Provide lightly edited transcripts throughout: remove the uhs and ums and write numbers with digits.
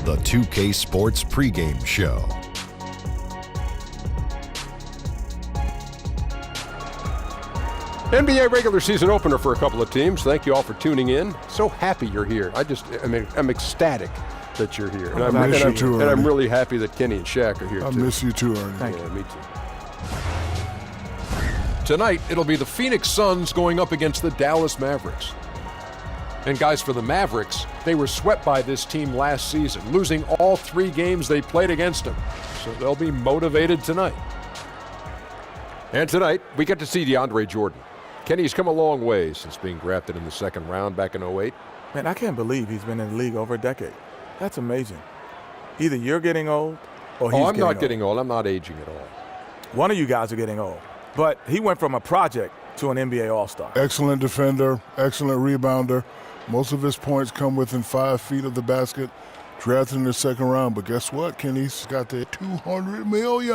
the 2K Sports Pregame Show. NBA regular season opener for a couple of teams. Thank you all for tuning in. So happy you're here. I'm ecstatic that you're here. And I'm really happy that Kenny and Shaq are here, too. I miss you too, Ernie. Thank you. Me too. Tonight, it'll be the Phoenix Suns going up against the Dallas Mavericks. And guys, for the Mavericks, they were swept by this team last season, losing all 3 games they played against them. So they'll be motivated tonight. And tonight, we get to see DeAndre Jordan. Kenny's come a long way since being drafted in the second round back in 2008. Man, I can't believe he's been in the league over a decade. That's amazing. Either you're getting old or he's getting old. I'm not getting old. I'm not aging at all. One of you guys are getting old. But he went from a project to an NBA All-Star. Excellent defender, excellent rebounder. Most of his points come within 5 feet of the basket. Drafted in the second round. But guess what, Kenny's got the $200 million.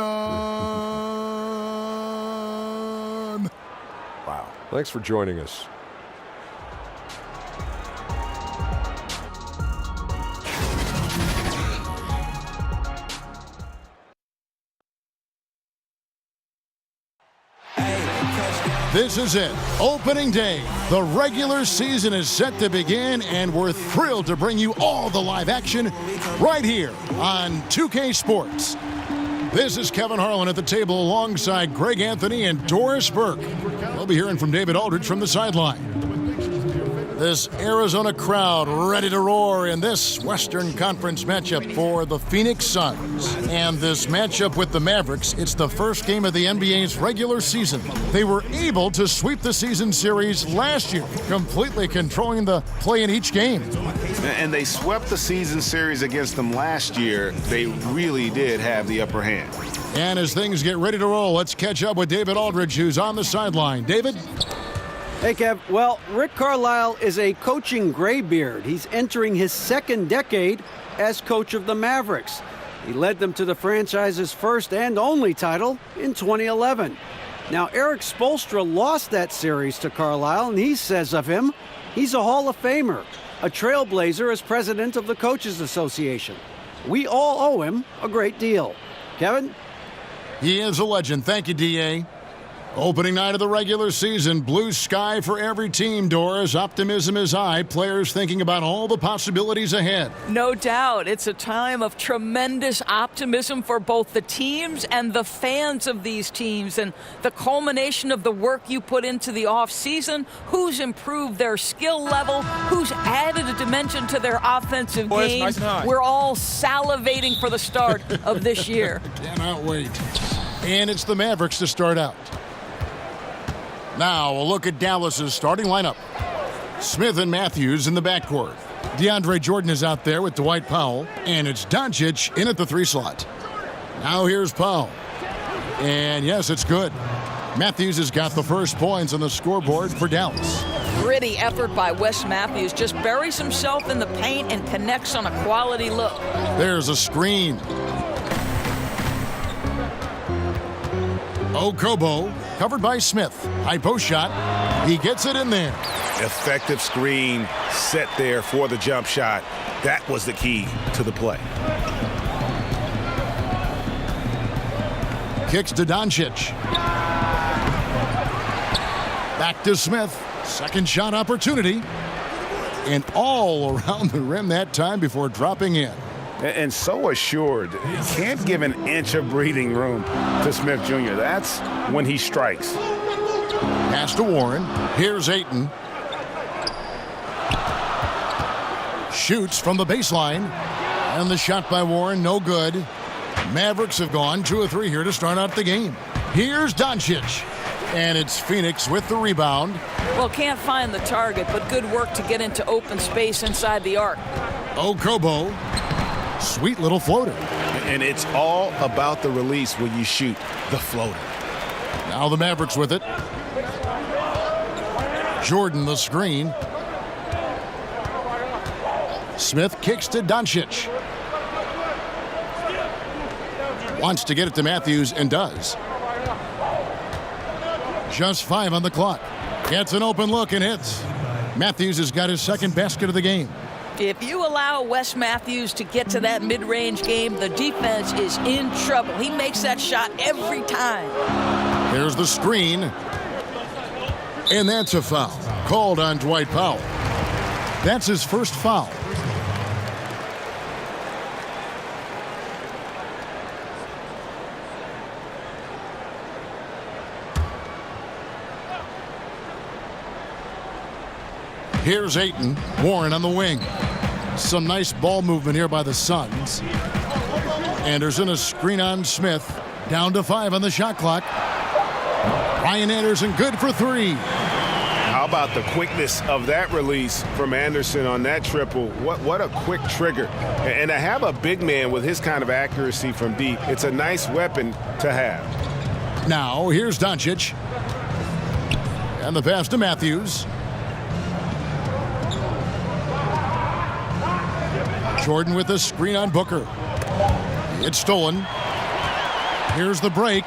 Wow. Thanks for joining us. This is it. Opening day. The regular season is set to begin, and we're thrilled to bring you all the live action right here on 2K Sports. This is Kevin Harlan at the table alongside Greg Anthony and Doris Burke. We'll be hearing from David Aldridge from the sideline. This Arizona crowd ready to roar in this Western Conference matchup for the Phoenix Suns. And this matchup with the Mavericks, it's the first game of the NBA's regular season. They were able to sweep the season series last year, completely controlling the play in each game. And they swept the season series against them last year. They really did have the upper hand. And as things get ready to roll, let's catch up with David Aldridge, who's on the sideline. David? Hey, Kev. Well, Rick Carlisle is a coaching graybeard. He's entering his second decade as coach of the Mavericks. He led them to the franchise's first and only title in 2011. Now, Eric Spoelstra lost that series to Carlisle, and he says of him, he's a Hall of Famer, a trailblazer as president of the Coaches Association. We all owe him a great deal. Kevin? He is a legend. Thank you, D.A. Opening night of the regular season, blue sky for every team, Doris. Optimism is high, players thinking about all the possibilities ahead. No doubt. It's a time of tremendous optimism for both the teams and the fans of these teams. And the culmination of the work you put into the offseason, who's improved their skill level, who's added a dimension to their offensive game. Nice. We're all salivating for the start of this year. Cannot wait. And it's the Mavericks to start out. Now, a look at Dallas's starting lineup. Smith and Matthews in the backcourt. DeAndre Jordan is out there with Dwight Powell. And it's Doncic in at the 3 slot. Now here's Powell. And yes, it's good. Matthews has got the first points on the scoreboard for Dallas. Gritty effort by Wes Matthews. Just buries himself in the paint and connects on a quality look. There's a screen. Okobo, covered by Smith. High post shot. He gets it in there. Effective screen set there for the jump shot. That was the key to the play. Kicks to Doncic. Back to Smith. Second shot opportunity. And all around the rim that time before dropping in. And so assured. Can't give an inch of breathing room to Smith Jr. That's when he strikes. Pass to Warren. Here's Ayton. Shoots from the baseline. And the shot by Warren, no good. Mavericks have gone 2 of 3 here to start out the game. Here's Doncic. And it's Phoenix with the rebound. Well, can't find the target, but good work to get into open space inside the arc. Okobo. Sweet little floater. And it's all about the release when you shoot the floater. Now the Mavericks with it. Jordan the screen. Smith kicks to Doncic. Wants to get it to Matthews and does. Just 5 on the clock. Gets an open look and hits. Matthews has got his second basket of the game. If you allow Wes Matthews to get to that mid-range game, the defense is in trouble. He makes that shot every time. Here's the screen. And that's a foul called on Dwight Powell. That's his first foul. Here's Ayton. Warren on the wing. Some nice ball movement here by the Suns. Anderson, a screen on Smith. Down to 5 on the shot clock. Ryan Anderson, good for 3. How about the quickness of that release from Anderson on that triple? What a quick trigger. And to have a big man with his kind of accuracy from deep, it's a nice weapon to have. Now, here's Doncic. And the pass to Matthews. Jordan with a screen on Booker. It's stolen. Here's the break.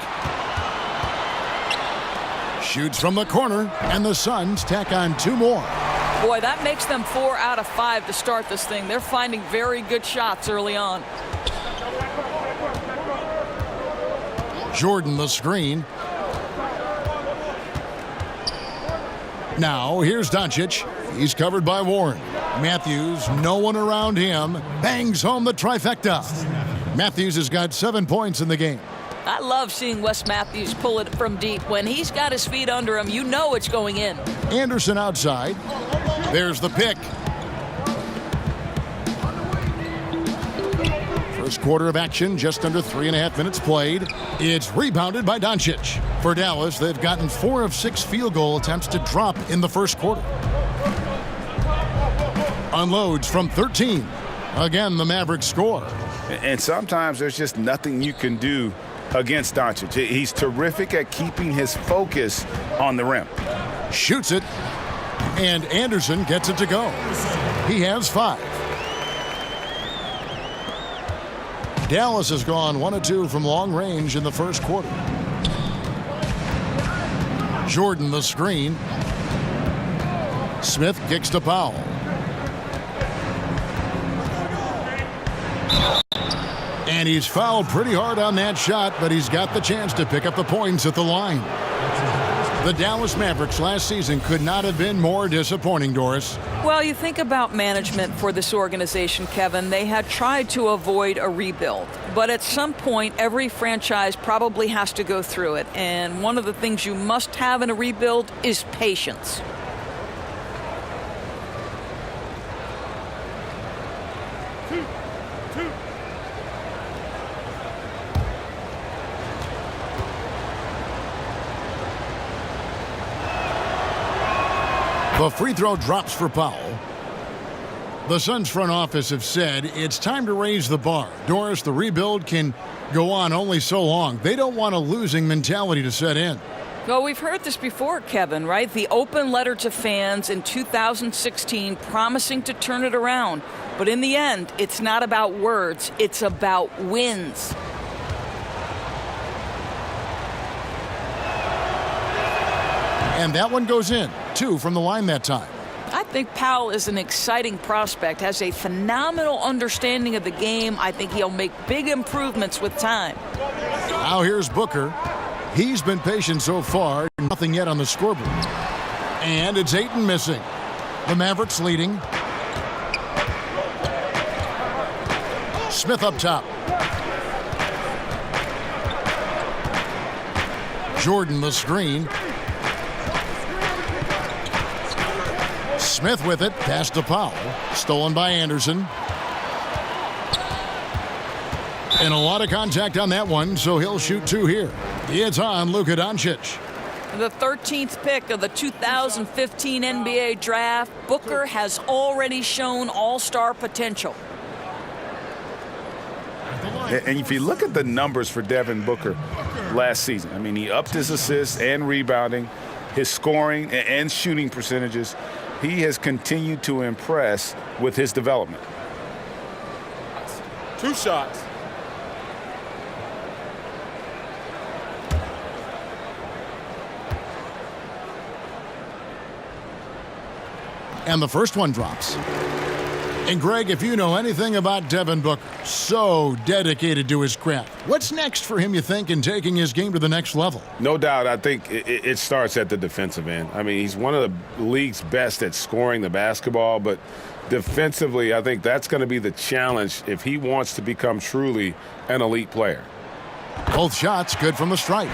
Shoots from the corner, and the Suns tack on 2 more. Boy, that makes them 4 out of 5 to start this thing. They're finding very good shots early on. Jordan the screen. Now, here's Doncic. He's covered by Warren. Matthews, no one around him, bangs home the trifecta. Matthews has got 7 points in the game. I love seeing Wes Matthews pull it from deep. When he's got his feet under him, you know it's going in. Anderson outside. There's the pick. First quarter of action, just under 3.5 minutes played. It's rebounded by Doncic. For Dallas, they've gotten 4 of 6 field goal attempts to drop in the first quarter. Unloads from 13. Again, the Mavericks score. And sometimes there's just nothing you can do against Doncic. He's terrific at keeping his focus on the rim. Shoots it, and Anderson gets it to go. He has 5. Dallas has gone 1 of 2 from long range in the first quarter. Jordan the screen. Smith kicks to Powell. And he's fouled pretty hard on that shot, but he's got the chance to pick up the points at the line. The Dallas Mavericks last season could not have been more disappointing, Doris. Well, you think about management for this organization, Kevin. They had tried to avoid a rebuild. But at some point, every franchise probably has to go through it. And one of the things you must have in a rebuild is patience. The free throw drops for Powell. The Suns front office have said it's time to raise the bar. Doris, the rebuild can go on only so long. They don't want a losing mentality to set in. Well, we've heard this before, Kevin, right? The open letter to fans in 2016 promising to turn it around. But in the end, it's not about words. It's about wins. And that one goes in. 2 from the line that time. I think Powell is an exciting prospect, has a phenomenal understanding of the game. I think he'll make big improvements with time. Now here's Booker. He's been patient so far. Nothing yet on the scoreboard. And it's Ayton missing. The Mavericks leading. Smith up top. Jordan the screen. Smith with it, pass to Powell. Stolen by Anderson. And a lot of contact on that one, so he'll shoot 2 here. It's on Luka Doncic. The 13th pick of the 2015 NBA draft, Booker has already shown all-star potential. And if you look at the numbers for Devin Booker last season, I mean, he upped his assists and rebounding, his scoring and shooting percentages. He has continued to impress with his development. 2 shots. And the first one drops. And Greg, if you know anything about Devin Booker, so dedicated to his craft. What's next for him, you think, in taking his game to the next level? No doubt. I think it starts at the defensive end. I mean, he's one of the league's best at scoring the basketball, but defensively, I think that's going to be the challenge if he wants to become truly an elite player. Both shots good from the stripe.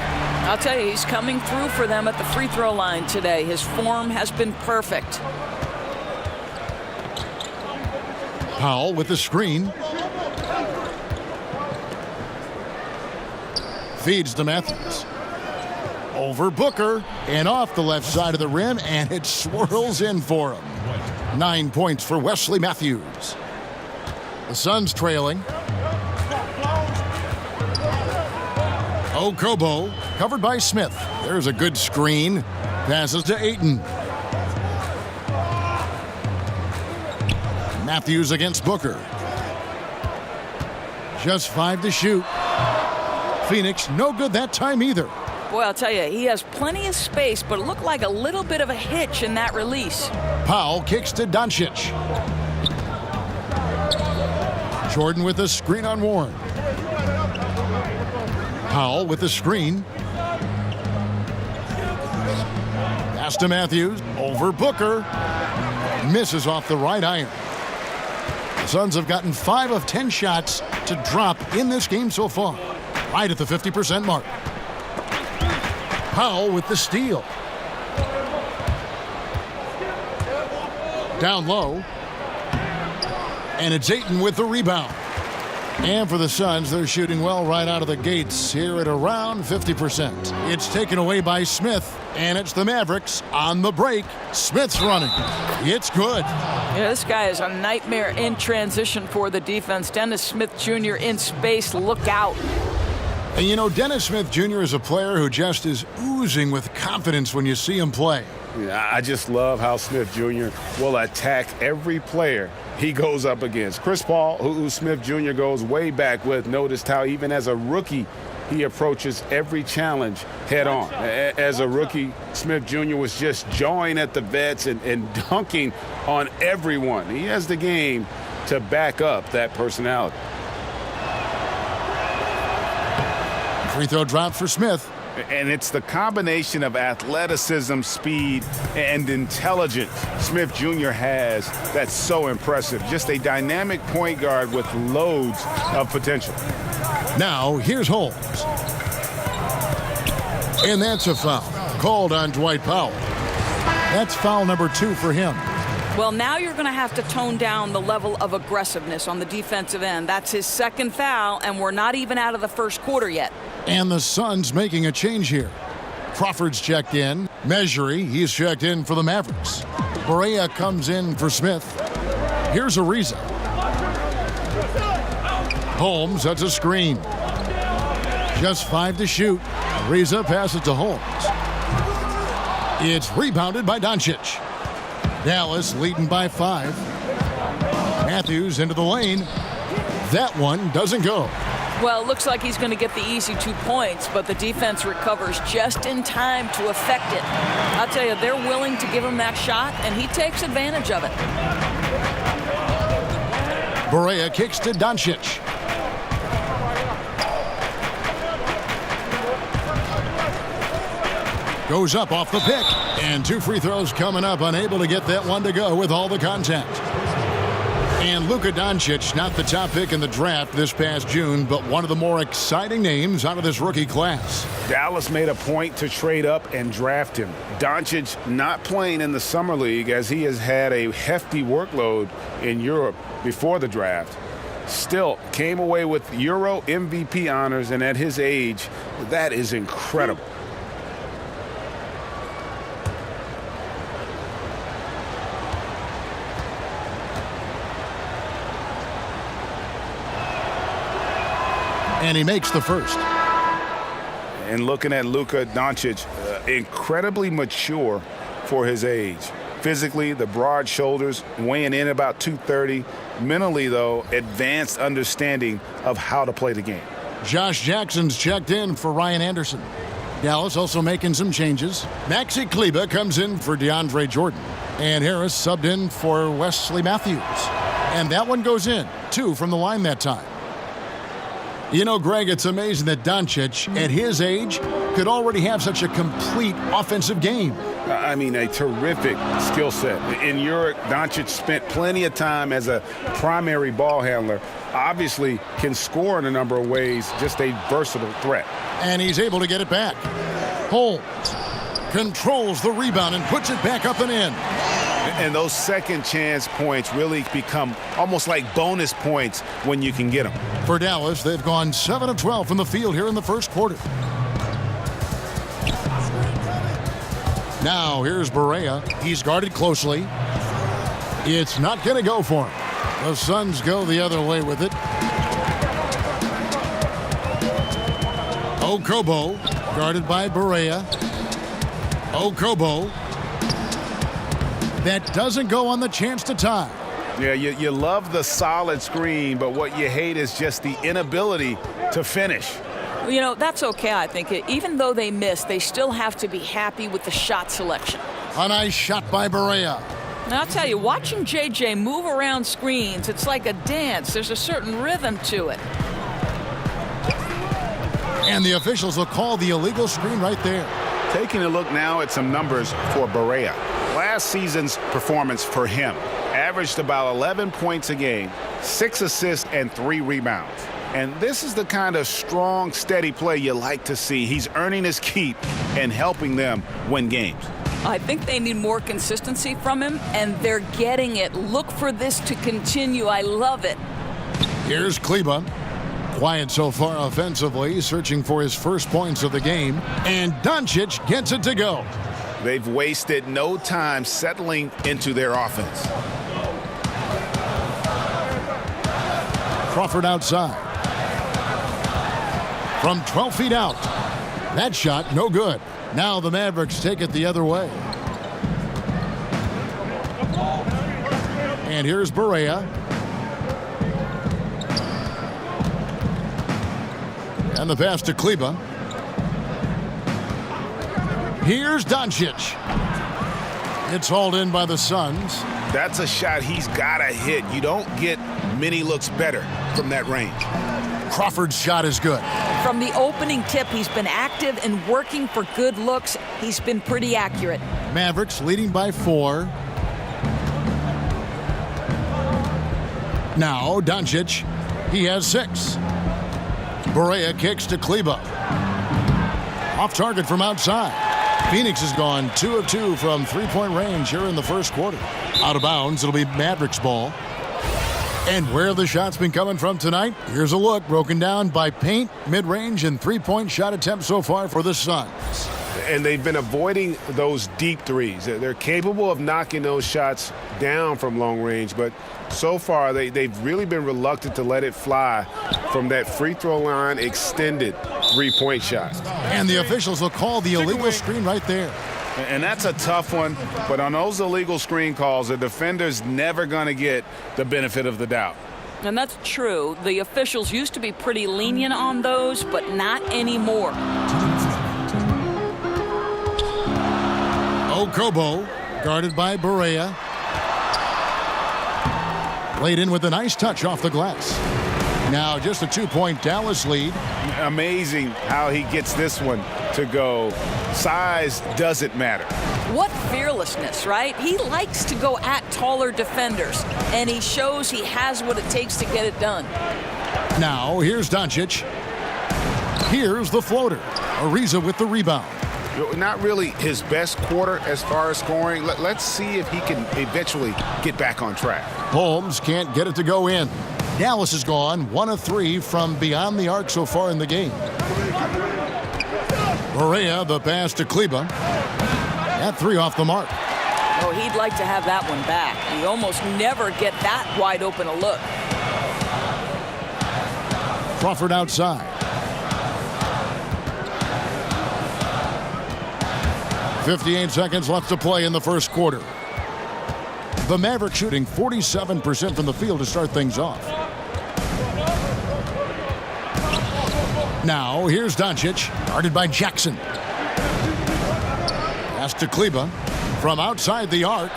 I'll tell you, he's coming through for them at the free throw line today. His form has been perfect. Powell with the screen. Feeds to Matthews. Over Booker and off the left side of the rim, and it swirls in for him. 9 points for Wesley Matthews. The Suns trailing. Okobo covered by Smith. There's a good screen. Passes to Ayton. Matthews against Booker. Just 5 to shoot. Phoenix no good that time either. Boy, I'll tell you, he has plenty of space, but it looked like a little bit of a hitch in that release. Powell kicks to Doncic. Jordan with the screen on Warren. Powell with the screen. Pass to Matthews. Over Booker. Misses off the right iron. The Suns have gotten 5 of 10 shots to drop in this game so far. Right at the 50% mark. Powell with the steal. Down low. And it's Ayton with the rebound. And for the Suns, they're shooting well right out of the gates here at around 50%. It's taken away by Smith, and it's the Mavericks on the break. Smith's running. It's good. Yeah, this guy is a nightmare in transition for the defense. Dennis Smith Jr. in space. Look out. And you know, Dennis Smith Jr. is a player who just is oozing with confidence when you see him play. Yeah, I just love how Smith Jr. will attack every player he goes up against. Chris Paul, who Smith Jr. goes way back with, noticed how even as a rookie, he approaches every challenge head on. As a rookie, Smith Jr. was just jawing at the vets and dunking on everyone. He has the game to back up that personality. Free throw drop for Smith. And it's the combination of athleticism, speed, and intelligence Smith Jr. has that's so impressive. Just a dynamic point guard with loads of potential. Now, here's Holmes. And that's a foul. Called on Dwight Powell. That's foul number 2 for him. Well, now you're going to have to tone down the level of aggressiveness on the defensive end. That's his second foul, and we're not even out of the first quarter yet. And the Suns making a change here. Crawford's checked in. Measury, he's checked in for the Mavericks. Barea comes in for Smith. Here's Ariza. Holmes, that's a screen. Just 5 to shoot. Ariza passes to Holmes. It's rebounded by Doncic. Dallas leading by 5. Matthews into the lane. That one doesn't go. Well, it looks like he's going to get the easy 2 points, but the defense recovers just in time to affect it. I'll tell you, they're willing to give him that shot, and he takes advantage of it. Barea kicks to Doncic. Goes up off the pick, and 2 free throws coming up, unable to get that one to go with all the contact. And Luka Doncic, not the top pick in the draft this past June, but one of the more exciting names out of this rookie class. Dallas made a point to trade up and draft him. Doncic not playing in the Summer League as he has had a hefty workload in Europe before the draft. Still came away with Euro MVP honors, and at his age, that is incredible. And he makes the first. And looking at Luka Doncic, incredibly mature for his age. Physically, the broad shoulders, weighing in about 230. Mentally, though, advanced understanding of how to play the game. Josh Jackson's checked in for Ryan Anderson. Dallas also making some changes. Maxi Kleber comes in for DeAndre Jordan. And Harris subbed in for Wesley Matthews. And that one goes in. 2 from the line that time. You know, Greg, it's amazing that Doncic, at his age, could already have such a complete offensive game. I mean, a terrific skill set. In Europe, Doncic spent plenty of time as a primary ball handler. Obviously can score in a number of ways, just a versatile threat. And he's able to get it back. Holmes controls the rebound and puts it back up and in. And those second chance points really become almost like bonus points when you can get them. For Dallas, they've gone 7 of 12 from the field here in the first quarter. Now here's Barea. He's guarded closely. It's not going to go for him. The Suns go the other way with it. Okobo, guarded by Barea. Okobo. That doesn't go on the chance to tie. Yeah, you love the solid screen, but what you hate is just the inability to finish. You know, that's okay, I think. Even though they missed, they still have to be happy with the shot selection. A nice shot by Barea. Now, I'll tell you, watching JJ move around screens, it's like a dance. There's a certain rhythm to it. And the officials will call the illegal screen right there. Taking a look now at some numbers for Barea. Last season's performance for him averaged about 11 points a game, 6 assists, and 3 rebounds. And this is the kind of strong, steady play you like to see. He's earning his keep and helping them win games. I think they need more consistency from him, and they're getting it. Look for this to continue. I love it. Here's Kleba. Quiet so far offensively, searching for his first points of the game. And Doncic gets it to go. They've wasted no time settling into their offense. Crawford outside. From 12 feet out. That shot, no good. Now the Mavericks take it the other way. And here's Barea. And the pass to Kleba. Here's Doncic. It's hauled in by the Suns. That's a shot he's got to hit. You don't get many looks better from that range. Crawford's shot is good. From the opening tip, he's been active and working for good looks. He's been pretty accurate. Mavericks leading by 4. Now Doncic. He has 6. Barea kicks to Kleba. Off target from outside. Phoenix has gone 2 of 2 from three-point range here in the first quarter. Out of bounds, it'll be Mavericks ball. And where the shot's been coming from tonight, here's a look broken down by paint, mid-range, and three-point shot attempts so far for the Suns. And they've been avoiding those deep threes. They're capable of knocking those shots down from long range, but so far they've really been reluctant to let it fly from that free throw line extended three-point shot. And the officials will call the illegal screen right there. And that's a tough one, but on those illegal screen calls, the defender's never going to get the benefit of the doubt. And that's true. The officials used to be pretty lenient on those, but not anymore. Okobo, guarded by Barea. Laid in with a nice touch off the glass. Now just a 2-point Dallas lead. Amazing how he gets this one to go. Size doesn't matter. What fearlessness, right? He likes to go at taller defenders, and he shows he has what it takes to get it done. Now here's Doncic. Here's the floater. Ariza with the rebound. Not really his best quarter as far as scoring. Let's see if he can eventually get back on track. Holmes can't get it to go in. Dallas has gone 1 of 3 from beyond the arc so far in the game. Barea, the pass to Kleba. That 3 off the mark. Oh, he'd like to have that one back. You almost never get that wide open a look. Crawford outside. 58 seconds left to play in the first quarter. The Mavericks shooting 47% from the field to start things off. Now here's Doncic, guarded by Jackson. Pass to Kleba from outside the arc.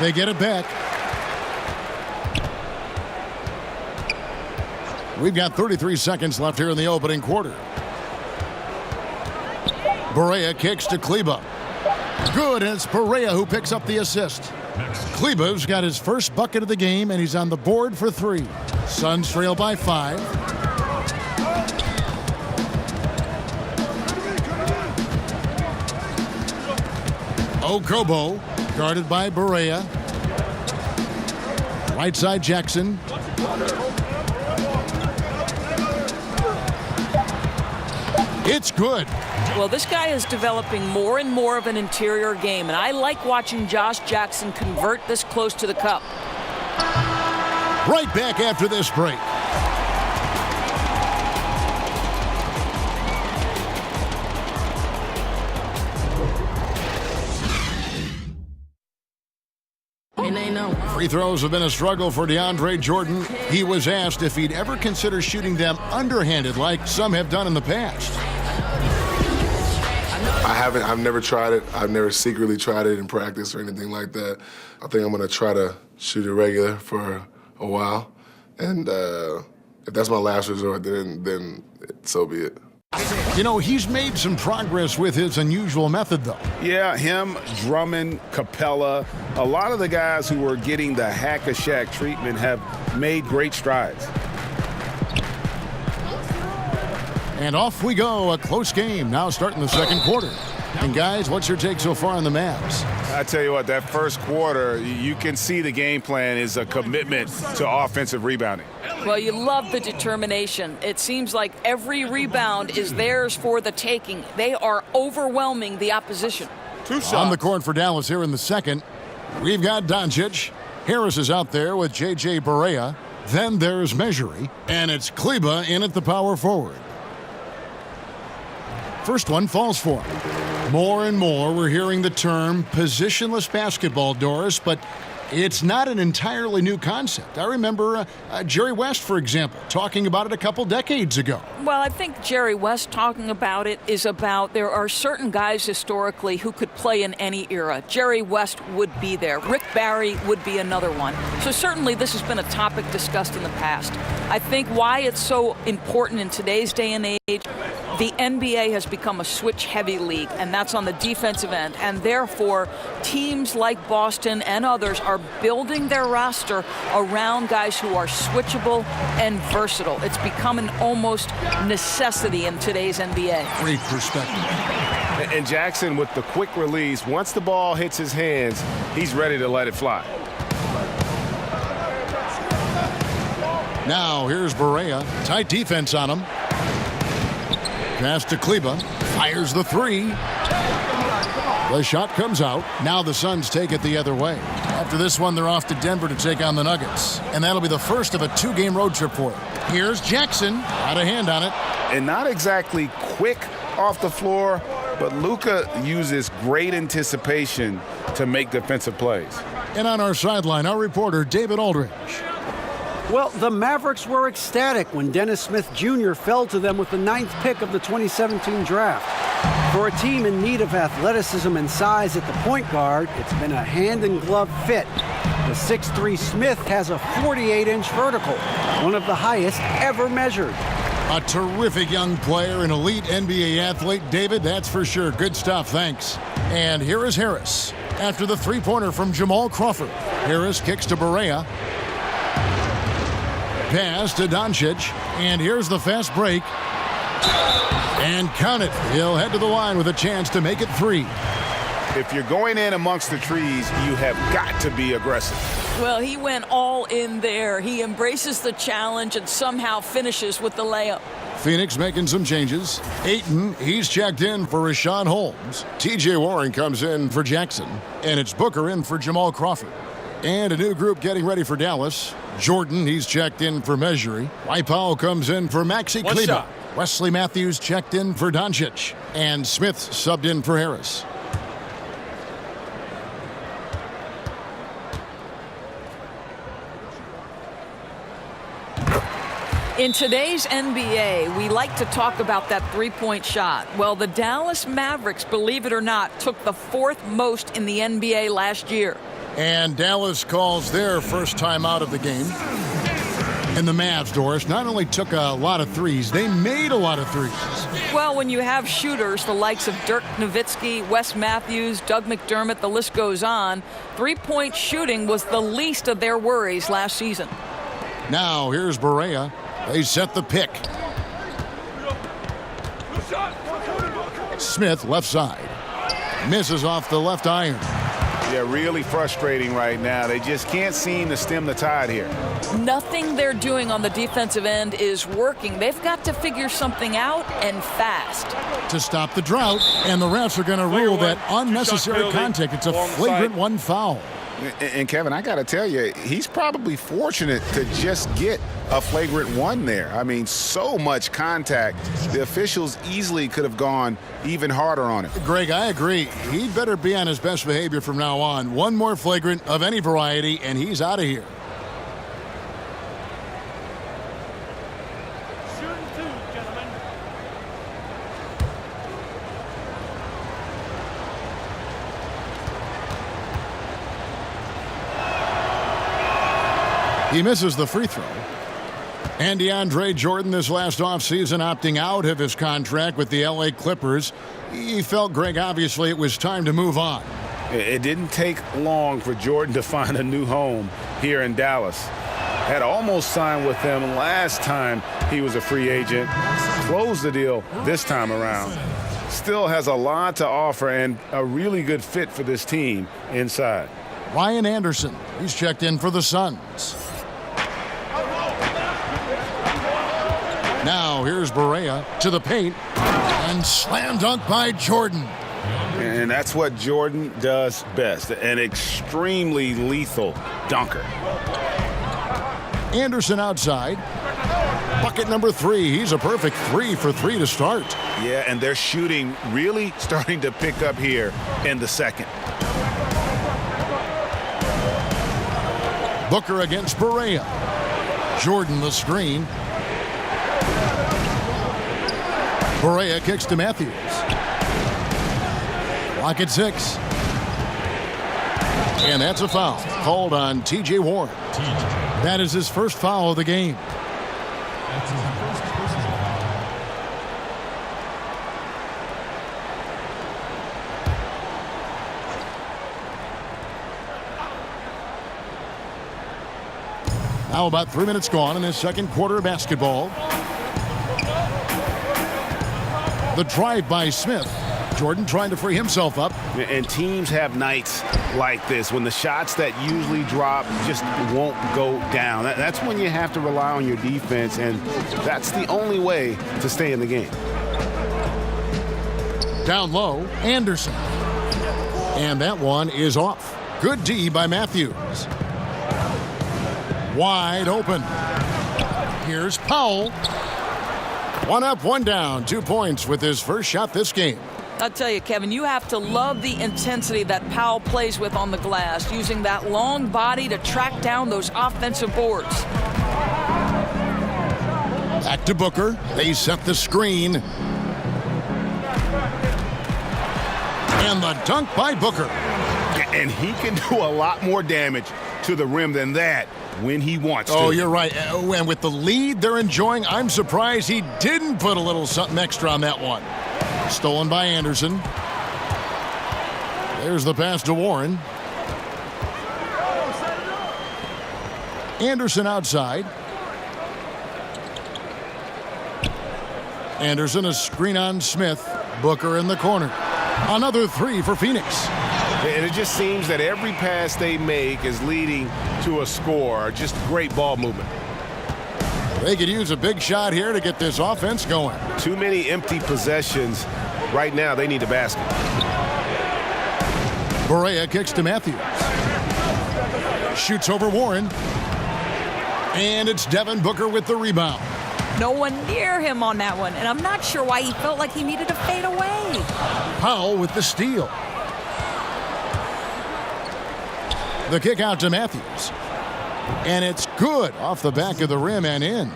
They get it back. We've got 33 seconds left here in the opening quarter. Barea kicks to Kleba. Good, and it's Barea who picks up the assist. Kleba's got his first bucket of the game, and he's on the board for 3. Suns trail by 5. Okobo, guarded by Barea. Right side Jackson. It's good. Well, this guy is developing more and more of an interior game, and I like watching Josh Jackson convert this close to the cup. Right back after this break. Free throws have been a struggle for DeAndre Jordan. He was asked if he'd ever consider shooting them underhanded like some have done in the past. I've never tried it. I've never secretly tried it in practice or anything like that. I think I'm going to try to shoot it regular for a while. And if that's my last resort, then so be it. You know, he's made some progress with his unusual method, though. Yeah, him, Drummond, Capella, a lot of the guys who were getting the hack-a-shack treatment have made great strides. And off we go, a close game now starting the second quarter. And guys, what's your take so far on the Mavs? I tell you what, that first quarter, you can see the game plan is a commitment to offensive rebounding. Well, you love the determination. It seems like every rebound is theirs for the taking. They are overwhelming the opposition. 2 shots. On the court for Dallas here in the second, we've got Doncic. Harris is out there with J.J. Barea. Then there's Mejri, and it's Kleba in at the power forward. First one falls for him. More and more we're hearing the term positionless basketball, Doris, but it's not an entirely new concept. I remember Jerry West, for example, talking about it a couple decades ago. Well, I think Jerry West talking about it is about there are certain guys historically who could play in any era. Jerry West would be there. Rick Barry would be another one. So certainly this has been a topic discussed in the past. I think why it's so important in today's day and age, the NBA has become a switch-heavy league, and that's on the defensive end. And therefore, teams like Boston and others are building their roster around guys who are switchable and versatile. It's become an almost necessity in today's NBA. Great perspective. And Jackson with the quick release, once the ball hits his hands, he's ready to let it fly. Now here's Barea. Tight defense on him. Pass to Kleba. Fires the 3. The shot comes out. Now the Suns take it the other way. After this one, they're off to Denver to take on the Nuggets. And that'll be the first of a 2-game road trip for them. Here's Jackson. Got a hand on it. And not exactly quick off the floor, but Luka uses great anticipation to make defensive plays. And on our sideline, our reporter, David Aldridge. Well, the Mavericks were ecstatic when Dennis Smith Jr. fell to them with the 9th pick of the 2017 draft. For a team in need of athleticism and size at the point guard, it's been a hand-in-glove fit. The 6'3" Smith has a 48-inch vertical, one of the highest ever measured. A terrific young player, an elite NBA athlete. David, that's for sure. Good stuff, thanks. And here is Harris. After the three-pointer from Jamal Crawford. Harris kicks to Barea. Pass to Doncic, and here's the fast break. And count it. He'll head to the line with a chance to make it 3. If you're going in amongst the trees, you have got to be aggressive. Well, he went all in there. He embraces the challenge and somehow finishes with the layup. Phoenix making some changes. Ayton, he's checked in for Rashawn Holmes. T.J. Warren comes in for Jackson. And it's Booker in for Jamal Crawford. And a new group getting ready for Dallas. Jordan, he's checked in for Mejri. Dwight Powell comes in for Maxi Kleba. Wesley Matthews checked in for Doncic. And Smith subbed in for Harris. In today's NBA, we like to talk about that three-point shot. Well, the Dallas Mavericks, believe it or not, took the 4th most in the NBA last year. And Dallas calls their first time out of the game. And the Mavs, Doris, not only took a lot of threes, they made a lot of threes. Well, when you have shooters, the likes of Dirk Nowitzki, Wes Matthews, Doug McDermott, the list goes on, three-point shooting was the least of their worries last season. Now, here's Barea. They set the pick. Smith, left side. Misses off the left iron. Yeah, really frustrating right now. They just can't seem to stem the tide here. Nothing they're doing on the defensive end is working. They've got to figure something out, and fast. To stop the drought, and the refs are going to rule that unnecessary contact. It's a flagrant one foul. And Kevin, I got to tell you, he's probably fortunate to just get a flagrant one there. I mean, so much contact. The officials easily could have gone even harder on it. Greg, I agree. He'd better be on his best behavior from now on. One more flagrant of any variety, and he's out of here. He misses the free throw. And DeAndre Jordan this last offseason opting out of his contract with the LA Clippers. He felt, Greg, obviously it was time to move on. It didn't take long for Jordan to find a new home here in Dallas. Had almost signed with them last time he was a free agent. Closed the deal this time around. Still has a lot to offer and a really good fit for this team inside. Ryan Anderson, he's checked in for the Suns. Now here's Barea to the paint and slam dunk by Jordan. And that's what Jordan does best, an extremely lethal dunker. Anderson outside. Bucket number 3. He's a perfect 3 for 3 to start. Yeah, and their shooting really starting to pick up here in the second. Booker against Barea. Jordan the screen. Barea kicks to Matthews. Lock at 6. And that's a foul called on T.J. Warren. That is his first foul of the game. Now about 3 minutes gone in this second quarter of basketball. The drive by Smith. Jordan trying to free himself up. And teams have nights like this when the shots that usually drop just won't go down. That's when you have to rely on your defense, and that's the only way to stay in the game. Down low, Anderson. And that one is off. Good D by Matthews. Wide open. Here's Powell. 1 up, 1 down. 2 points with his first shot this game. I'll tell you, Kevin, you have to love the intensity that Powell plays with on the glass, using that long body to track down those offensive boards. Back to Booker. They set the screen. And the dunk by Booker. And he can do a lot more damage to the rim than that when he wants to. Oh, you're right. And with the lead they're enjoying, I'm surprised he didn't put a little something extra on that one. Stolen by Anderson. There's the pass to Warren. Anderson outside. Anderson, a screen on Smith. Booker in the corner. Another 3 for Phoenix. And it just seems that every pass they make is leading to a score. Just great ball movement. They could use a big shot here to get this offense going. Too many empty possessions. Right now, they need a basket. Barea kicks to Matthews. Shoots over Warren. And it's Devin Booker with the rebound. No one near him on that one, and I'm not sure why he felt like he needed to fade away. Powell with the steal. The kick out to Matthews. And it's good off the back of the rim and in.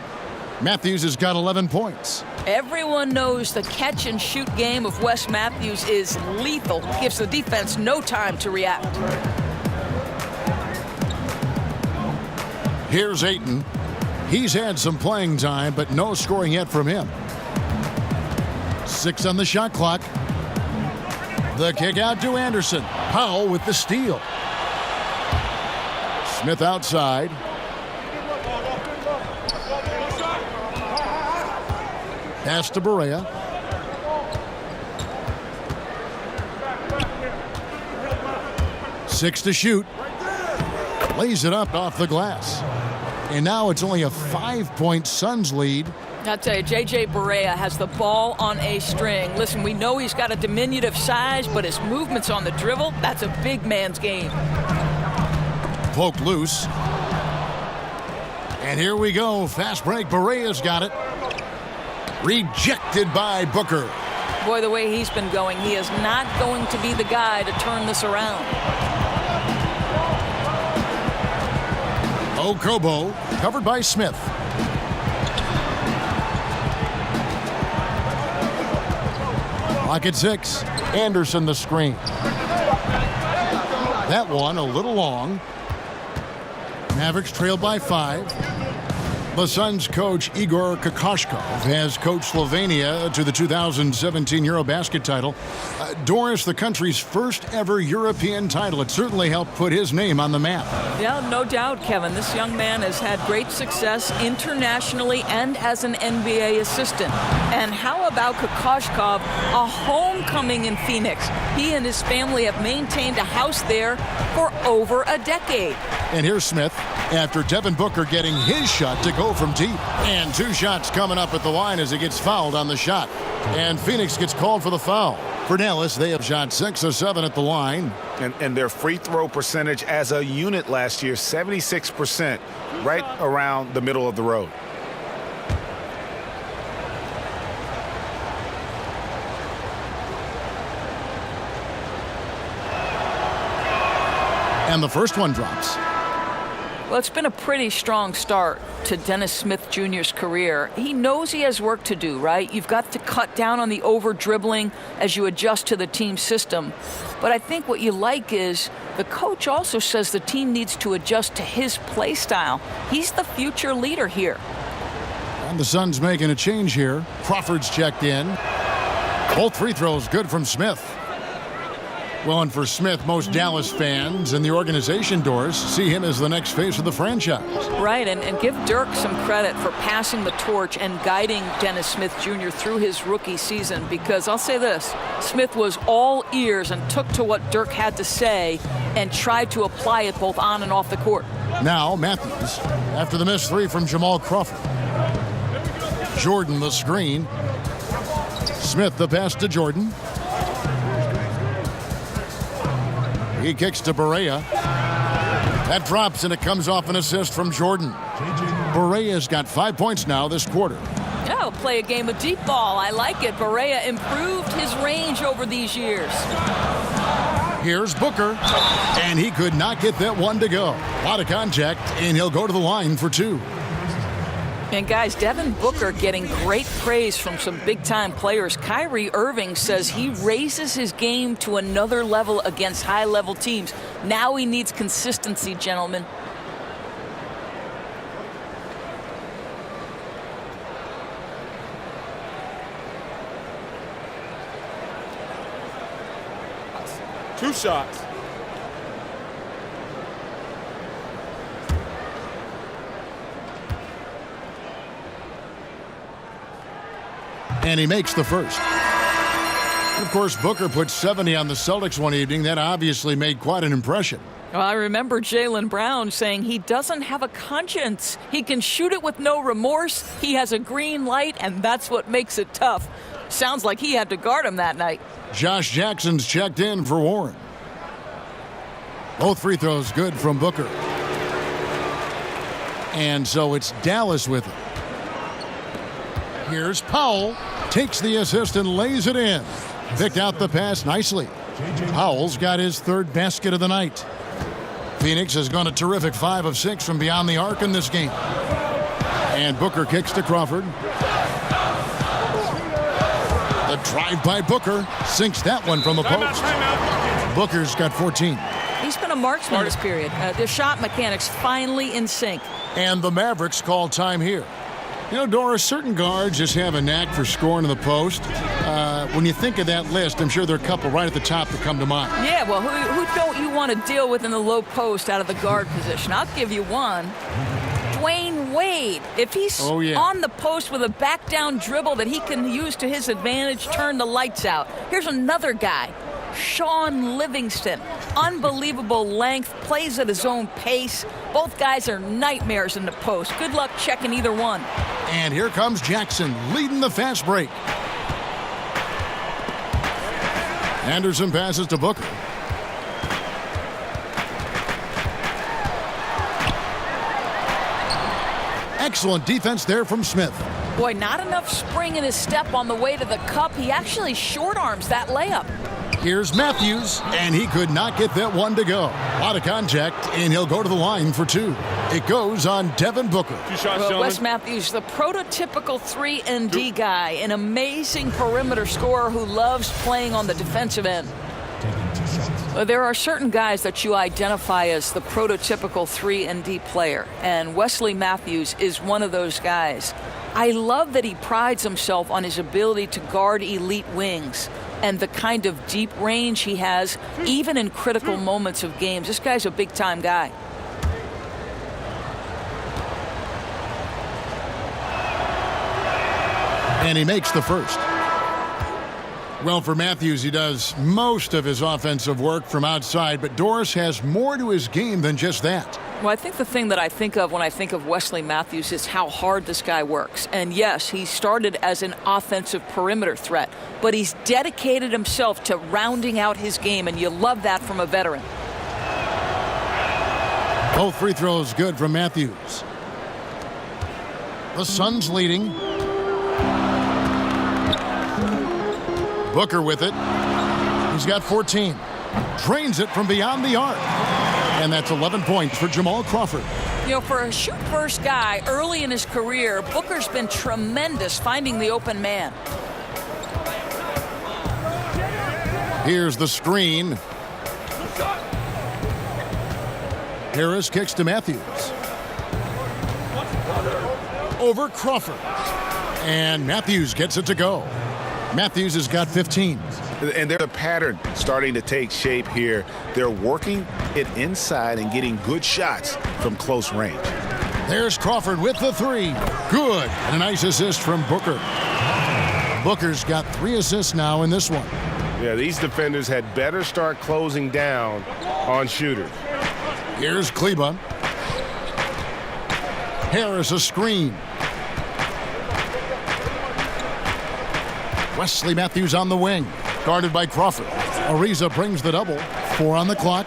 Matthews has got 11 points. Everyone knows the catch and shoot game of Wes Matthews is lethal. Gives the defense no time to react. Here's Ayton. He's had some playing time, but no scoring yet from him. 6 on the shot clock. The kick out to Anderson. Powell with the steal. Smith outside. Pass to Barea. Six to shoot. Lays it up off the glass. And now it's only a 5-point Suns lead. I'll tell you, J.J. Barea has the ball on a string. Listen, we know he's got a diminutive size, but his movements on the dribble, that's a big man's game. Poke loose. And here we go. Fast break. Barea's got it. Rejected by Booker. Boy, the way he's been going, he is not going to be the guy to turn this around. Okobo, covered by Smith. Lock at 6. Anderson the screen. That one a little long. Mavericks trailed by 5. The Suns coach Igor Kokoshkov has coached Slovenia to the 2017 Eurobasket title. Doris, the country's first ever European title. It certainly helped put his name on the map. Yeah, no doubt, Kevin. This young man has had great success internationally and as an NBA assistant. And how about Kokoshkov, a homecoming in Phoenix? He and his family have maintained a house there for over a decade. And here's Smith after Devin Booker getting his shot to go from deep. And 2 shots coming up at the line as he gets fouled on the shot. And Phoenix gets called for the foul. For Dallas, they have shot 6 of 7 at the line. And their free throw percentage as a unit last year, 76%, right around the middle of the road. And the first one drops. Well, it's been a pretty strong start to Dennis Smith Jr.'s career. He knows he has work to do, right? You've got to cut down on the over-dribbling as you adjust to the team system. But I think what you like is the coach also says the team needs to adjust to his play style. He's the future leader here. And the Suns making a change here. Crawford's checked in. Both free throws good from Smith. Well, and for Smith, most Dallas fans and the organization, Doris, see him as the next face of the franchise. Right, and give Dirk some credit for passing the torch and guiding Dennis Smith Jr. through his rookie season, because I'll say this, Smith was all ears and took to what Dirk had to say and tried to apply it both on and off the court. Now Matthews, after the missed 3 from Jamal Crawford. Jordan the screen. Smith the pass to Jordan. He kicks to Barea. That drops, and it comes off an assist from Jordan. Barea's got 5 points now this quarter. Oh, play a game of deep ball. I like it. Barea improved his range over these years. Here's Booker, and he could not get that one to go. A lot of contact, and he'll go to the line for 2. And guys, Devin Booker getting great praise from some big-time players. Kyrie Irving says he raises his game to another level against high-level teams. Now he needs consistency, gentlemen. Two shots. And he makes the first. Of course, Booker put 70 on the Celtics one evening. That obviously made quite an impression. Well, I remember Jaylen Brown saying he doesn't have a conscience. He can shoot it with no remorse. He has a green light, and that's what makes it tough. Sounds like he had to guard him that night. Josh Jackson's checked in for Warren. Both free throws good from Booker. And so it's Dallas with it. Here's Powell. Takes the assist and lays it in. Picked out the pass nicely. Powell's got his 3rd basket of the night. Phoenix has gone a terrific 5 of 6 from beyond the arc in this game. And Booker kicks to Crawford. The drive by Booker sinks that one from the post. Booker's got 14. He's been a marksman this period. The shot mechanics finally in sync. And the Mavericks call time here. You know, Doris, certain guards just have a knack for scoring in the post. When you think of that list, I'm sure there are a couple right at the top that come to mind. Yeah, well, who don't you want to deal with in the low post out of the guard position? I'll give you one. Dwayne Wade. If he's on the post with a back-down dribble that he can use to his advantage, turn the lights out. Here's another guy. Sean Livingston. Unbelievable length, plays at his own pace. Both guys are nightmares in the post. Good luck checking either one. And here comes Jackson leading the fast break. Anderson passes to Booker. Excellent defense there from Smith. Boy, not enough spring in his step on the way to the cup. He actually short arms that layup. Here's Matthews, and he could not get that one to go. A lot of contact, and he'll go to the line for two. It goes on Devin Booker. Well, Wes Matthews, the prototypical 3-and-D guy, an amazing perimeter scorer who loves playing on the defensive end. There are certain guys that you identify as the prototypical 3-and-D player, and Wesley Matthews is one of those guys. I love that he prides himself on his ability to guard elite wings and the kind of deep range he has, even in critical moments of games. This guy's a big-time guy. And he makes the first. Well, for Matthews, he does most of his offensive work from outside, but Doris has more to his game than just that. Well, I think the thing that I think of when I think of Wesley Matthews is how hard this guy works. And yes, he started as an offensive perimeter threat, but he's dedicated himself to rounding out his game, and you love that from a veteran. Both free throws good from Matthews. The Suns leading. Booker with it. He's got 14. Drains it from beyond the arc. And that's 11 points for Jamal Crawford. You know, for a shoot-first guy early in his career, Booker's been tremendous finding the open man. Here's the screen. Harris kicks to Matthews. Over Crawford. And Matthews gets it to go. Matthews has got 15. And there's a pattern starting to take shape here. They're working it inside and getting good shots from close range. There's Crawford with the three. Good. And a nice assist from Booker. Booker's got 3 assists now in this one. Yeah, these defenders had better start closing down on shooters. Here's Kleba. Harris a screen. Wesley Matthews on the wing, guarded by Crawford. Ariza brings the double. 4 on the clock.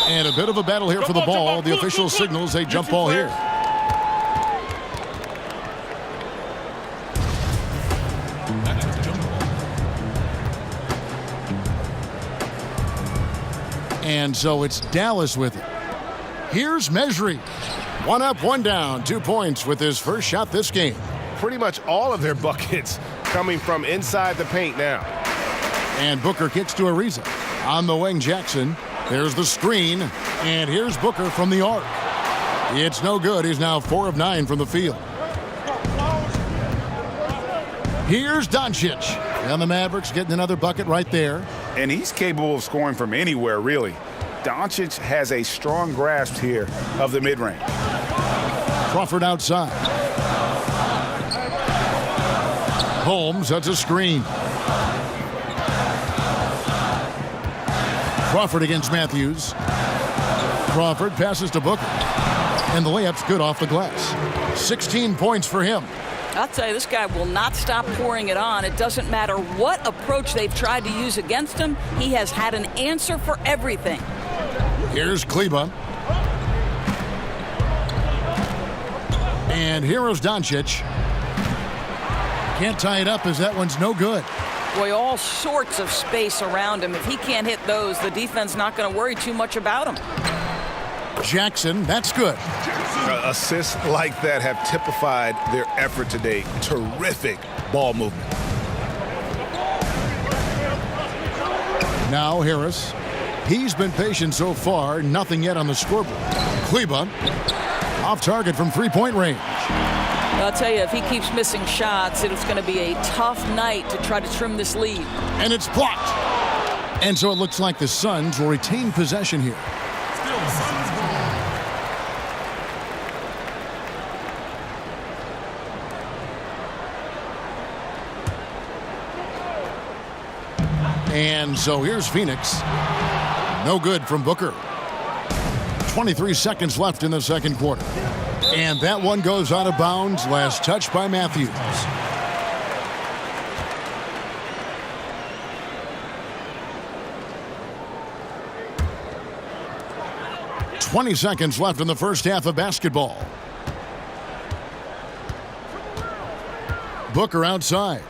And a bit of a battle here for the ball. The official signals a jump ball here. And so it's Dallas with it. Here's Mejri. 1 up, 1 down. 2 points with his first shot this game. Pretty much all of their buckets coming from inside the paint now. And Booker kicks to Ariza. On the wing, Jackson. There's the screen. And here's Booker from the arc. It's no good. He's now 4 of 9 from the field. Here's Doncic. And the Mavericks getting another bucket right there. And he's capable of scoring from anywhere, really. Doncic has a strong grasp here of the mid-range. Crawford outside. Holmes, that's a screen. Crawford against Matthews. Crawford passes to Booker. And the layup's good off the glass. 16 points for him. I'll tell you, this guy will not stop pouring it on. It doesn't matter what approach they've tried to use against him. He has had an answer for everything. Here's Kleba. And here's Doncic. Can't tie it up as that one's no good. Boy, all sorts of space around him. If he can't hit those, the defense not going to worry too much about him. Jackson, that's good. Assists like that have typified their effort today. Terrific ball movement. Now Harris. He's been patient so far. Nothing yet on the scoreboard. Kleba off target from three-point range. I'll tell you, if he keeps missing shots, it's going to be a tough night to try to trim this lead. And it's blocked. And so it looks like the Suns will retain possession here. And so here's Phoenix. No good from Booker. 23 seconds left in the second quarter. And that one goes out of bounds. Last touch by Matthews. 20 seconds left in the first half of basketball. Booker outside.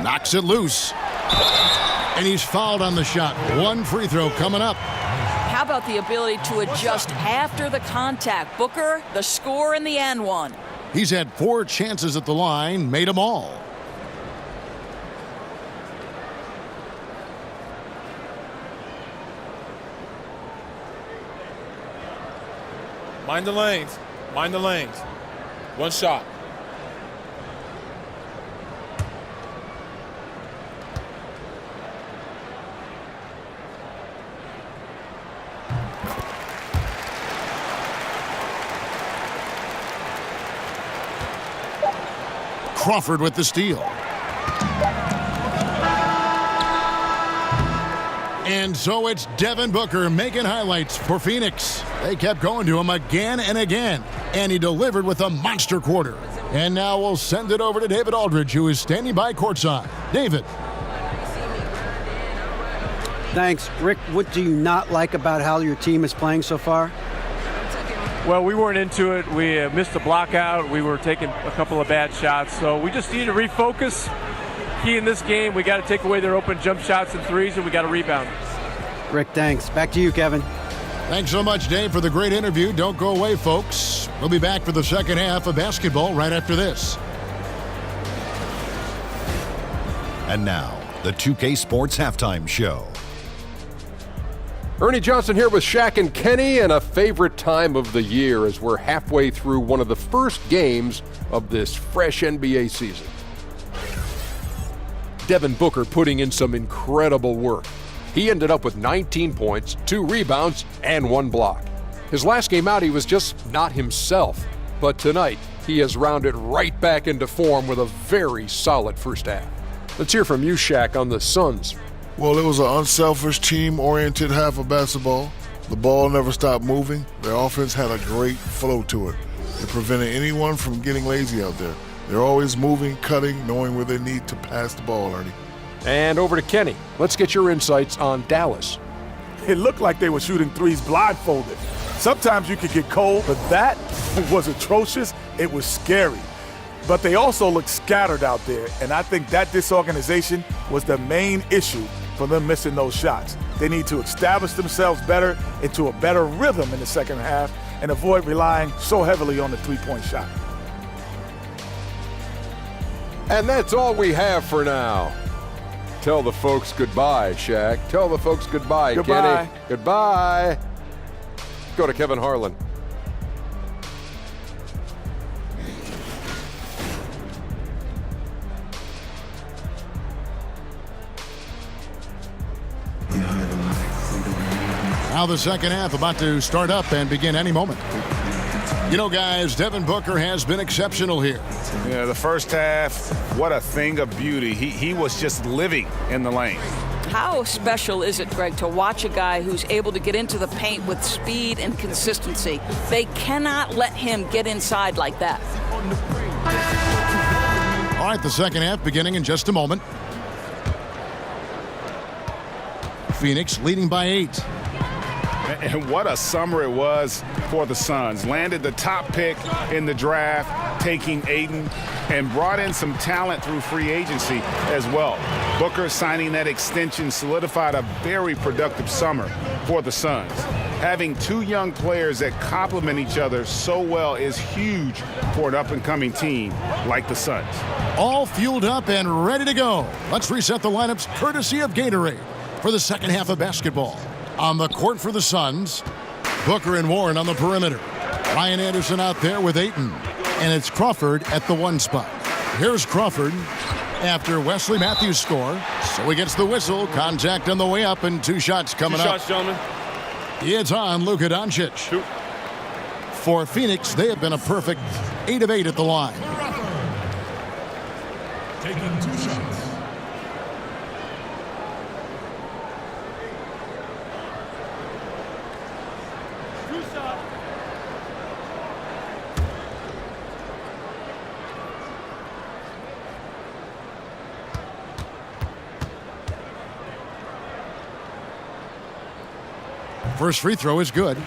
Knocks it loose. And he's fouled on the shot. One free throw coming up. How about the ability to adjust after the contact? Booker, the score in the and one. He's had 4 chances at the line, made them all. Mind the lanes. Mind the lanes. One shot. Crawford with the steal. And so it's Devin Booker making highlights for Phoenix. They kept going to him again and again, and he delivered with a monster quarter. And now we'll send it over to David Aldridge, who is standing by courtside. David. Thanks. Rick, what do you not like about how your team is playing so far? Well, we weren't into it. We missed the block out. We were taking a couple of bad shots. So we just need to refocus. Key in this game, we got to take away their open jump shots and threes, and we got to rebound. Rick, thanks. Back to you, Kevin. Thanks so much, Dave, for the great interview. Don't go away, folks. We'll be back for the second half of basketball right after this. And now, the 2K Sports Halftime Show. Ernie Johnson here with Shaq and Kenny, and a favorite time of the year as we're halfway through one of the first games of this fresh NBA season. Devin Booker putting in some incredible work. He ended up with 19 points, 2 rebounds, and 1 block. His last game out, he was just not himself. But tonight, he has rounded right back into form with a very solid first half. Let's hear from you, Shaq, on the Suns. Well, it was an unselfish, team-oriented half of basketball. The ball never stopped moving. Their offense had a great flow to it. It prevented anyone from getting lazy out there. They're always moving, cutting, knowing where they need to pass the ball, Ernie. And over to Kenny. Let's get your insights on Dallas. It looked like they were shooting threes blindfolded. Sometimes you could get cold, but that was atrocious. It was scary. But they also looked scattered out there, and I think that disorganization was the main issue for them missing those shots. They need to establish themselves better into a better rhythm in the second half and avoid relying so heavily on the three-point shot. And that's all we have for now. Tell the folks goodbye, Shaq. Tell the folks goodbye, Goodbye. Kenny. Goodbye. Go to Kevin Harlan. Now the second half about to start up and begin any moment. You know, guys, Devin Booker has been exceptional here. Yeah, the first half, what a thing of beauty. He was just living in the lane. How special is it, Greg, to watch a guy who's able to get into the paint with speed and consistency? They cannot let him get inside like that. All right, the second half beginning in just a moment. Phoenix leading by 8. And what a summer it was for the Suns. Landed the top pick in the draft, taking Ayton, and brought in some talent through free agency as well. Booker signing that extension solidified a very productive summer for the Suns. Having 2 young players that complement each other so well is huge for an up-and-coming team like the Suns. All fueled up and ready to go. Let's reset the lineups courtesy of Gatorade for the second half of basketball On the court for the Suns, Booker and Warren on the perimeter. Ryan Anderson out there with Ayton. And it's Crawford at the 1 spot. Here's Crawford after Wesley Matthews score. So he gets the whistle. Contact on the way up and 2 shots coming up. 2 shots, gentlemen. It's on Luka Doncic. Shoot. For Phoenix, they have been a perfect 8 of 8 at the line. Taking 2 shots. First free throw is good.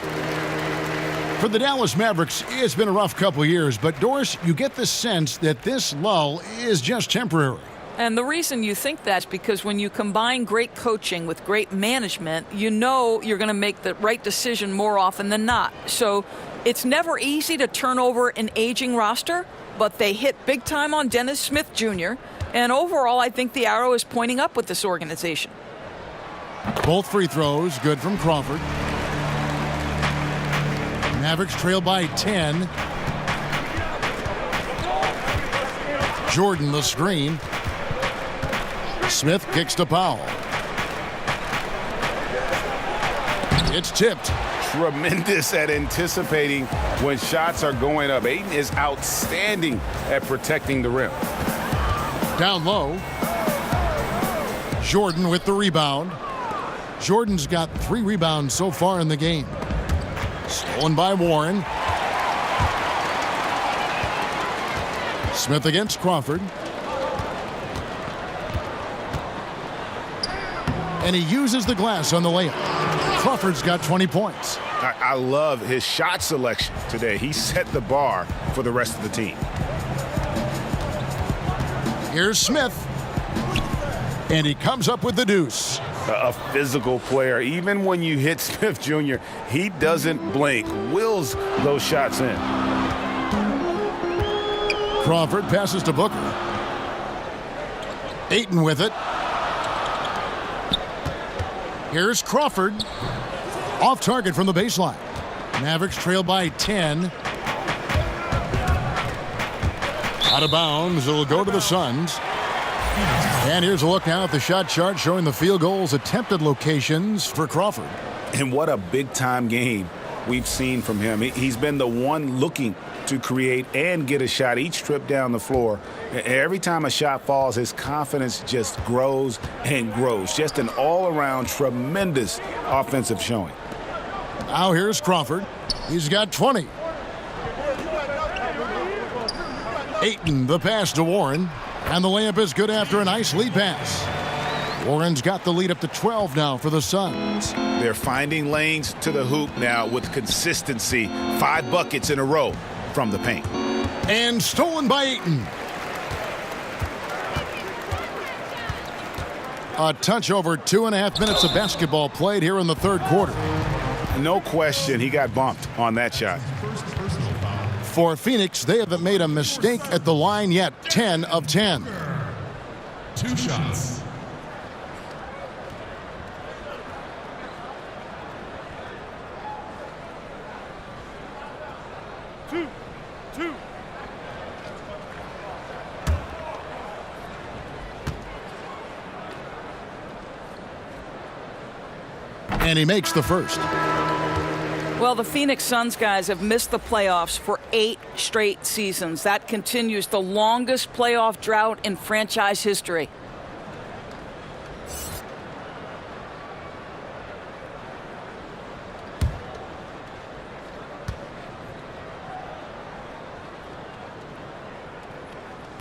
For the Dallas Mavericks, it's been a rough couple years, but Doris, you get the sense that this lull is just temporary. And the reason you think that's because when you combine great coaching with great management, you know you're going to make the right decision more often than not. So it's never easy to turn over an aging roster, but they hit big time on Dennis Smith Jr. And overall, I think the arrow is pointing up with this organization. Both free throws good from Crawford. Mavericks trail by 10. Jordan the screen. Smith kicks to Powell. It's tipped. Tremendous at anticipating when shots are going up. Ayton is outstanding at protecting the rim. Down low. Jordan with the rebound. Jordan's got 3 rebounds so far in the game. Stolen by Warren. Smith against Crawford. And he uses the glass on the layup. Crawford's got 20 points. I love his shot selection today. He set the bar for the rest of the team. Here's Smith. And he comes up with the deuce. A physical player. Even when you hit Smith Jr., he doesn't blink. Wills those shots in. Crawford passes to Booker. Ayton with it. Here's Crawford. Off target from the baseline. Mavericks trail by 10. Out of bounds. It'll go to the Suns. And here's a look now at the shot chart showing the field goals attempted locations for Crawford. And what a big-time game we've seen from him. He's been the one looking to create and get a shot each trip down the floor. Every time a shot falls, his confidence just grows and grows. Just an all-around tremendous offensive showing. Now here's Crawford. He's got 20. Ayton, the pass to Warren. And the layup is good after a nice lead pass. Warren's got the lead up to 12 now for the Suns. They're finding lanes to the hoop now with consistency. 5 buckets in a row from the paint. And stolen by Ayton. A touch over 2.5 minutes of basketball played here in the third quarter. No question he got bumped on that shot. For Phoenix, they haven't made a mistake at the line yet. 10 of 10. 2 shots. Two. And he makes the first. Well, the Phoenix Suns guys have missed the playoffs for 8 straight seasons. That continues the longest playoff drought in franchise history.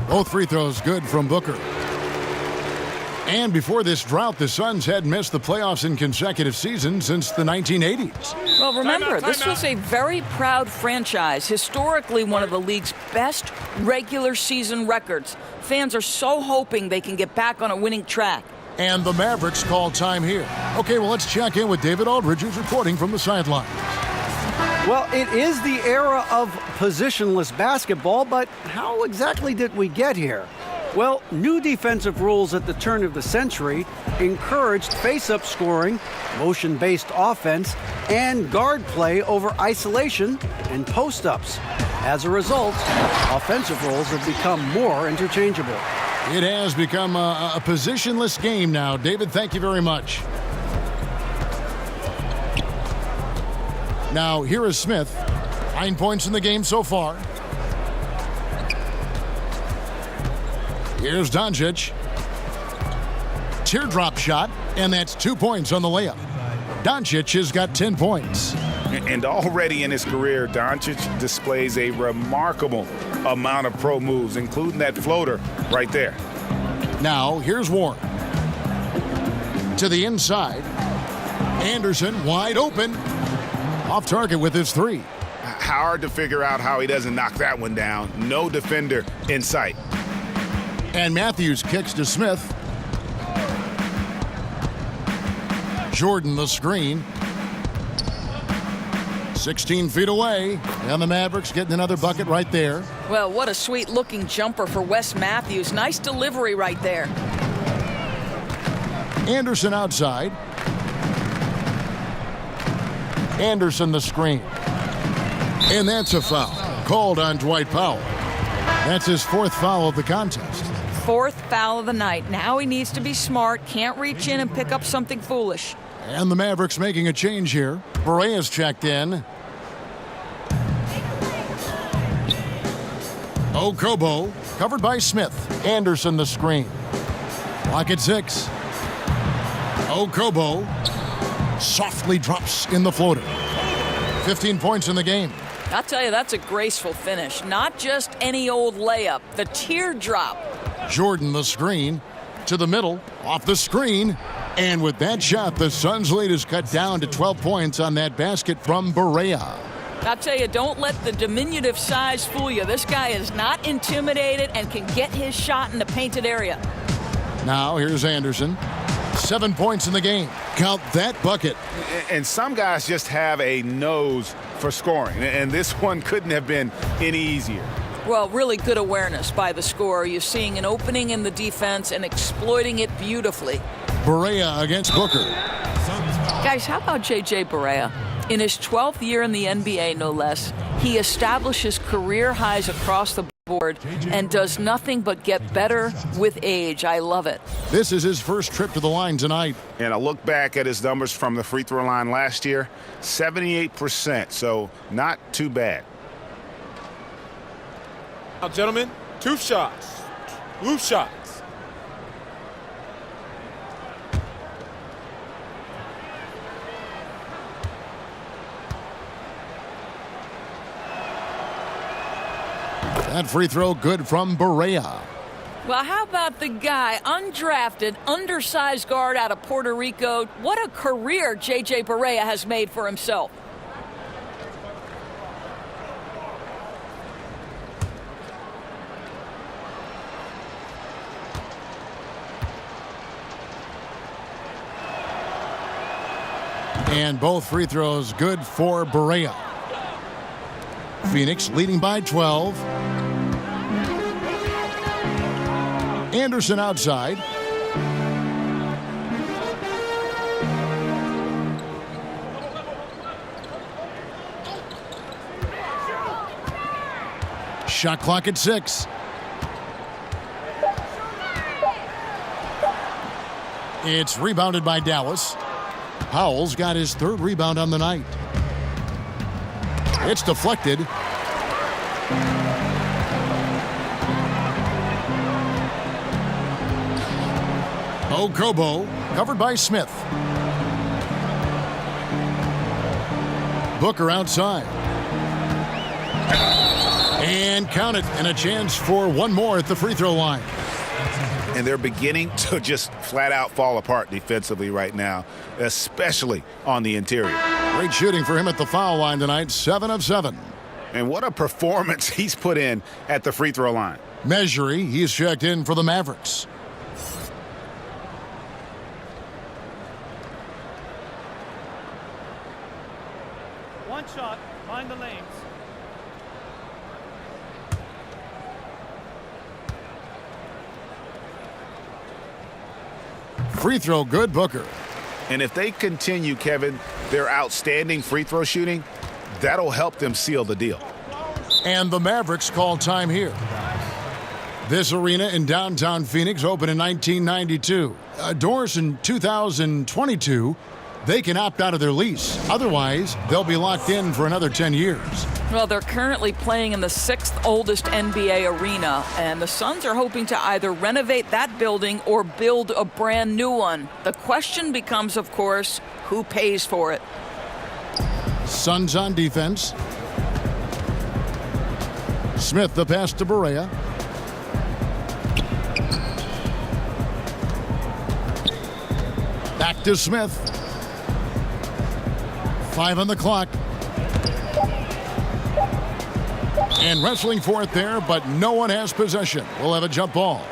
Both free throws good from Booker. And before this drought, the Suns had missed the playoffs in consecutive seasons since the 1980s. Well, remember, this was a very proud franchise, historically one of the league's best regular season records. Fans are so hoping they can get back on a winning track. And the Mavericks call time here. Okay, well, let's check in with David Aldridge, who's reporting from the sideline. Well, it is the era of positionless basketball, but how exactly did we get here? Well, new defensive rules at the turn of the century encouraged face-up scoring, motion-based offense, and guard play over isolation and post-ups. As a result, offensive roles have become more interchangeable. It has become a positionless game now. David, thank you very much. Now, here is Smith. 9 points in the game so far. Here's Doncic. Teardrop shot, and that's 2 points on the layup. Doncic has got 10 points. And already in his career, Doncic displays a remarkable amount of pro moves, including that floater right there. Now, here's Warren. To the inside. Anderson wide open. Off target with his three. Hard to figure out how he doesn't knock that one down. No defender in sight. And Matthews kicks to Smith. Jordan the screen. 16 feet away. And the Mavericks getting another bucket right there. Well, what a sweet-looking jumper for Wes Matthews. Nice delivery right there. Anderson outside. Anderson the screen. And that's a foul. Called on Dwight Powell. That's his 4th foul of the contest. 4th foul of the night. Now he needs to be smart. Can't reach in and pick up something foolish. And the Mavericks making a change here. Berea's checked in. Okobo covered by Smith. Anderson the screen. Clock at 6. Okobo softly drops in the floater. 15 points in the game. I'll tell you, that's a graceful finish. Not just any old layup. The teardrop. Jordan the screen to the middle. Off the screen. And with that shot, the Suns' lead is cut down to 12 points on that basket from Berea. I'll tell you, don't let the diminutive size fool you. This guy is not intimidated and can get his shot in the painted area. Now here's Anderson. 7 points in the game. Count that bucket. And some guys just have a nose for scoring. And this one couldn't have been any easier. Well, really good awareness by the scorer. You're seeing an opening in the defense and exploiting it beautifully. Berea against Booker. Guys, how about J.J. Barea? In his 12th year in the NBA, no less, he establishes career highs across the board and does nothing but get better with age. I love it. This is his first trip to the line tonight. And I look back at his numbers from the free throw line last year, 78%, so not too bad. Now, gentlemen, 2 shots. 2 shots. That free throw good from Berea. Well, how about the guy, undrafted, undersized guard out of Puerto Rico? What a career J.J. Barea has made for himself. And both free throws good for Berea. Phoenix leading by 12. Anderson outside. Shot clock at 6. It's rebounded by Dallas. Powell's got his 3rd rebound on the night. It's deflected. Okobo covered by Smith. Booker outside. And count it, and a chance for one more at the free throw line. And they're beginning to just flat out fall apart defensively right now, especially on the interior. Great shooting for him at the foul line tonight, 7 of 7. And what a performance he's put in at the free throw line. Measury, he's checked in for the Mavericks. One shot, mind the lanes. Free throw good, Booker. And if they continue, Kevin, their outstanding free throw shooting, that'll help them seal the deal. And the Mavericks call time here. This arena in downtown Phoenix opened in 1992. Doors in 2022, they can opt out of their lease. Otherwise, they'll be locked in for another 10 years. Well, they're currently playing in the 6th oldest NBA arena, and the Suns are hoping to either renovate that building or build a brand new one. The question becomes, of course, who pays for it? Suns on defense. Smith the pass to Barea. Back to Smith. 5 on the clock. And wrestling for it there, but no one has possession. We'll have a jump ball.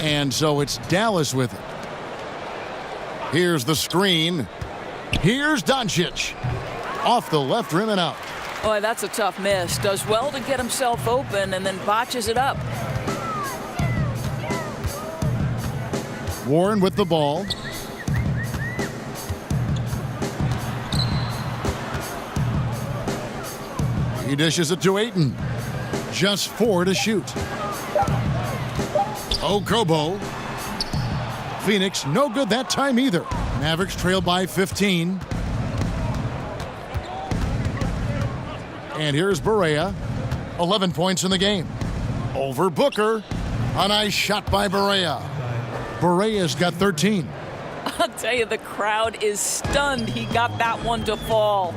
And so it's Dallas with it. Here's the screen. Here's Doncic. Off the left rim and out. Boy, that's a tough miss. Does well to get himself open and then botches it up. Warren with the ball. He dishes it to Ayton. Just 4 to shoot. Okobo. Phoenix no good that time either. Mavericks trail by 15. And here's Barea. 11 points in the game. Over Booker. A nice shot by Barea. Barea's got 13. I'll tell you, the crowd is stunned he got that one to fall.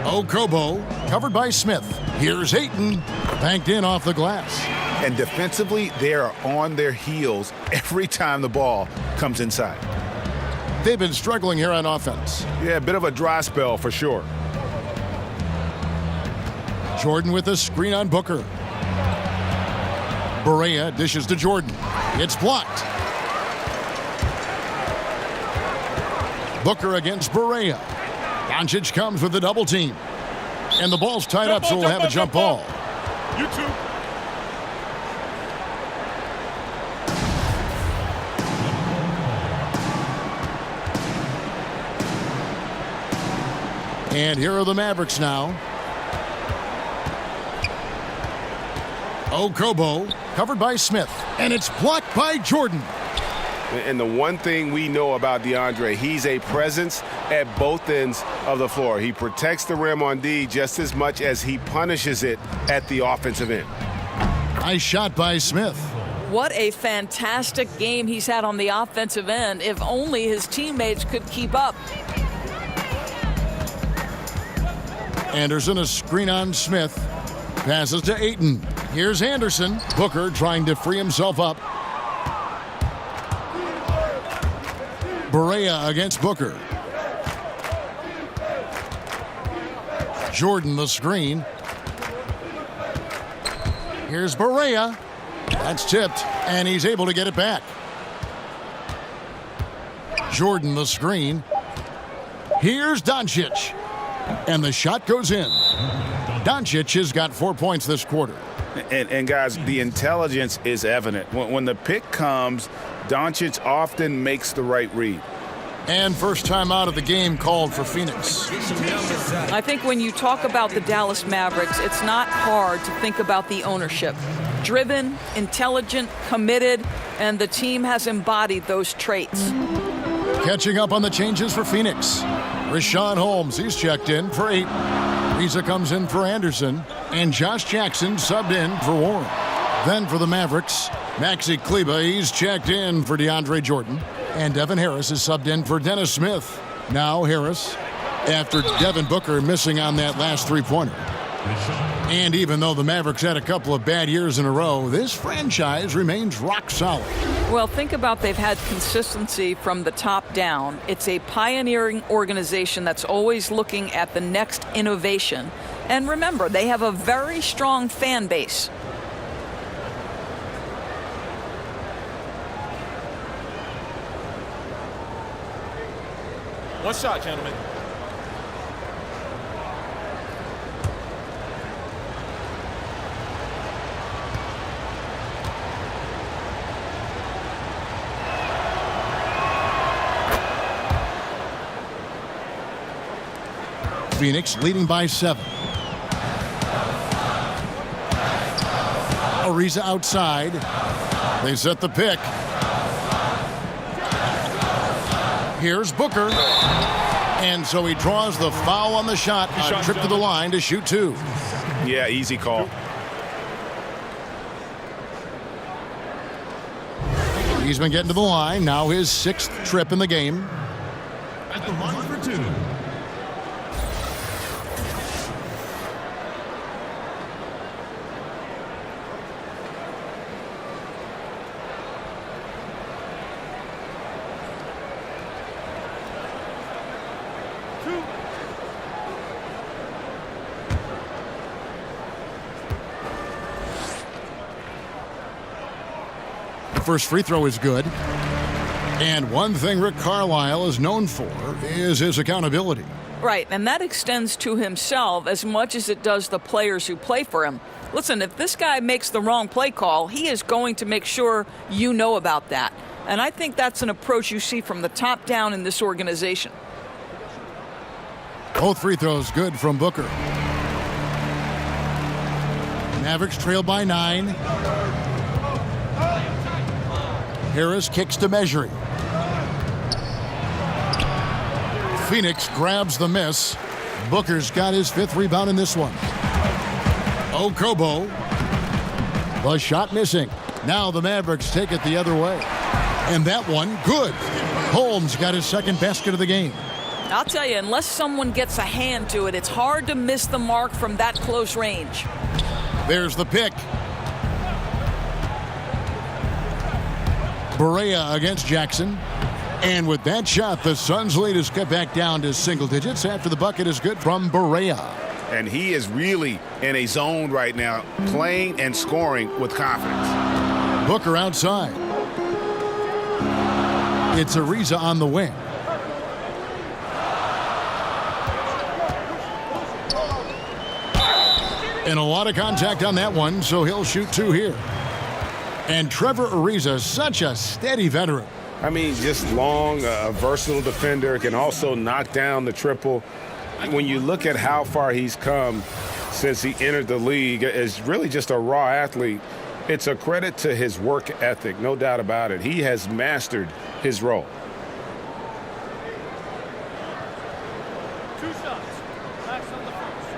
Okobo covered by Smith. Here's Ayton. Banked in off the glass. And defensively, they are on their heels every time the ball comes inside. They've been struggling here on offense. Yeah, a bit of a dry spell for sure. Jordan with a screen on Booker. Barea dishes to Jordan. It's blocked. Booker against Barea. Doncic comes with the double team. And the ball's tied up, so we'll have a jump ball. You too. And here are the Mavericks now. Okobo covered by Smith. And it's blocked by Jordan. And the one thing we know about DeAndre, he's a presence at both ends of the floor. He protects the rim on D just as much as he punishes it at the offensive end. Nice shot by Smith. What a fantastic game he's had on the offensive end. If only his teammates could keep up. Anderson a screen on Smith. Passes to Ayton. Here's Anderson. Booker trying to free himself up. Barea against Booker. Jordan the screen. Here's Barea. That's tipped, and he's able to get it back. Jordan the screen. Here's Doncic. And the shot goes in. Doncic has got 4 points this quarter. And guys, the intelligence is evident. When the pick comes, Doncic often makes the right read. And first time out of the game called for Phoenix. I think when you talk about the Dallas Mavericks, it's not hard to think about the ownership. Driven, intelligent, committed, and the team has embodied those traits. Catching up on the changes for Phoenix. Rashawn Holmes, he's checked in for 8. Reza comes in for Anderson, and Josh Jackson subbed in for Warren. Then for the Mavericks, Maxi Kleber, he's checked in for DeAndre Jordan, and Devin Harris is subbed in for Dennis Smith. Now Harris, after Devin Booker missing on that last three-pointer. And even though the Mavericks had a couple of bad years in a row, this franchise remains rock solid. Well, think about they've had consistency from the top down. It's a pioneering organization that's always looking at the next innovation. And remember, they have a very strong fan base. One shot, gentlemen. Phoenix leading by 7. Ariza outside. They set the pick. Here's Booker. And so he draws the foul on the shot. A trip to the line to shoot 2. Yeah, easy call. He's been getting to the line. Now his 6th trip in the game. At the line for 2. First free throw is good. And one thing Rick Carlisle is known for is his accountability. Right, and that extends to himself as much as it does the players who play for him. Listen, if this guy makes the wrong play call, he is going to make sure you know about that. And I think that's an approach you see from the top down in this organization. Both free throws good from Booker. Mavericks trail by 9. Harris kicks to measure. Phoenix grabs the miss. Booker's got his 5th rebound in this one. Okobo. The shot missing. Now the Mavericks take it the other way. And that one, good. Holmes got his 2nd basket of the game. I'll tell you, unless someone gets a hand to it, it's hard to miss the mark from that close range. There's the pick. Barea against Jackson. And with that shot, the Suns' lead is cut back down to single digits after the bucket is good from Barea. And he is really in a zone right now, playing and scoring with confidence. Booker outside. It's Ariza on the wing. And a lot of contact on that one, so he'll shoot 2 here. And Trevor Ariza, such a steady veteran. I mean, just long, a versatile defender, can also knock down the triple. When you look at how far he's come since he entered the league, is really just a raw athlete. It's a credit to his work ethic, no doubt about it. He has mastered his role. 2 shots. Max on the first.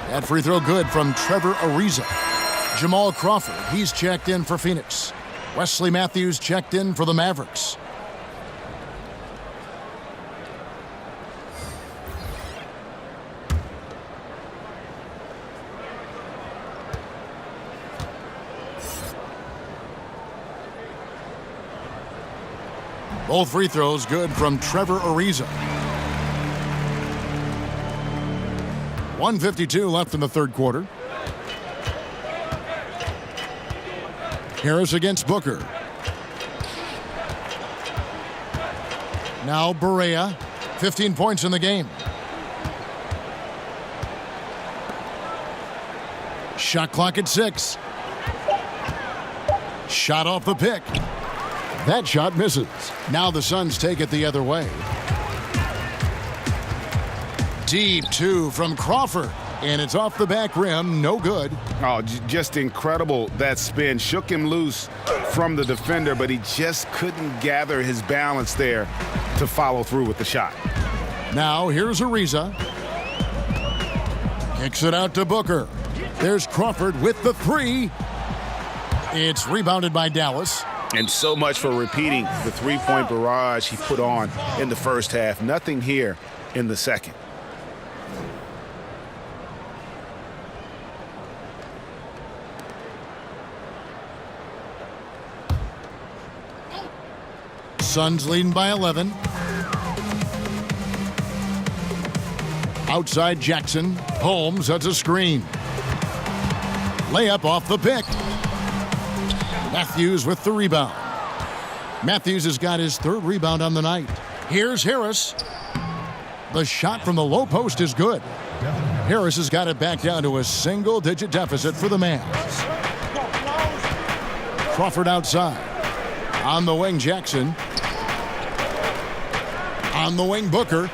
That free throw good from Trevor Ariza. Jamal Crawford, he's checked in for Phoenix. Wesley Matthews checked in for the Mavericks. Both free throws good from Trevor Ariza. 1:52 left in the 3rd quarter. Harris against Booker. Now Barea, 15 points in the game. Shot clock at 6. Shot off the pick. That shot misses. Now the Suns take it the other way. Deep 2 from Crawford. And it's off the back rim. No good. Oh, just incredible. That spin shook him loose from the defender, but he just couldn't gather his balance there to follow through with the shot. Now here's Ariza. Kicks it out to Booker. There's Crawford with the 3. It's rebounded by Dallas. And so much for repeating the 3-point barrage he put on in the first half. Nothing here in the second. Suns leading by 11. Outside Jackson. Holmes, that's a screen. Layup off the pick. Matthews with the rebound. Matthews has got his 3rd rebound on the night. Here's Harris. The shot from the low post is good. Devin Harris. Harris has got it back down to a single-digit deficit for the Mavs. Crawford outside. On the wing, Jackson. On the wing, Booker.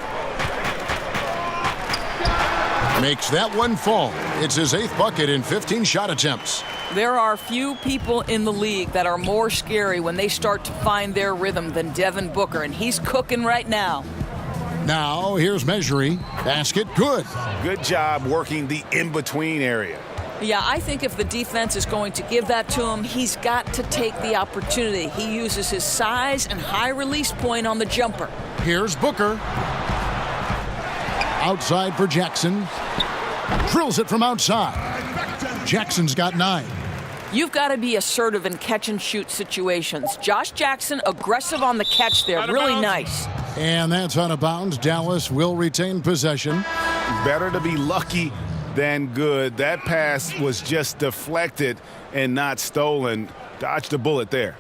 Makes that one fall. It's his 8th bucket in 15 shot attempts. There are few people in the league that are more scary when they start to find their rhythm than Devin Booker, and he's cooking right now. Now, here's Measury. Basket good. Good job working the in-between area. Yeah, I think if the defense is going to give that to him, he's got to take the opportunity. He uses his size and high release point on the jumper. Here's Booker. Outside for Jackson. Drills it from outside. Jackson's got 9. You've got to be assertive in catch-and-shoot situations. Josh Jackson, aggressive on the catch there. Really nice. And that's out of bounds. Dallas will retain possession. Better to be lucky than good. That pass was just deflected and not stolen. Dodged a bullet there.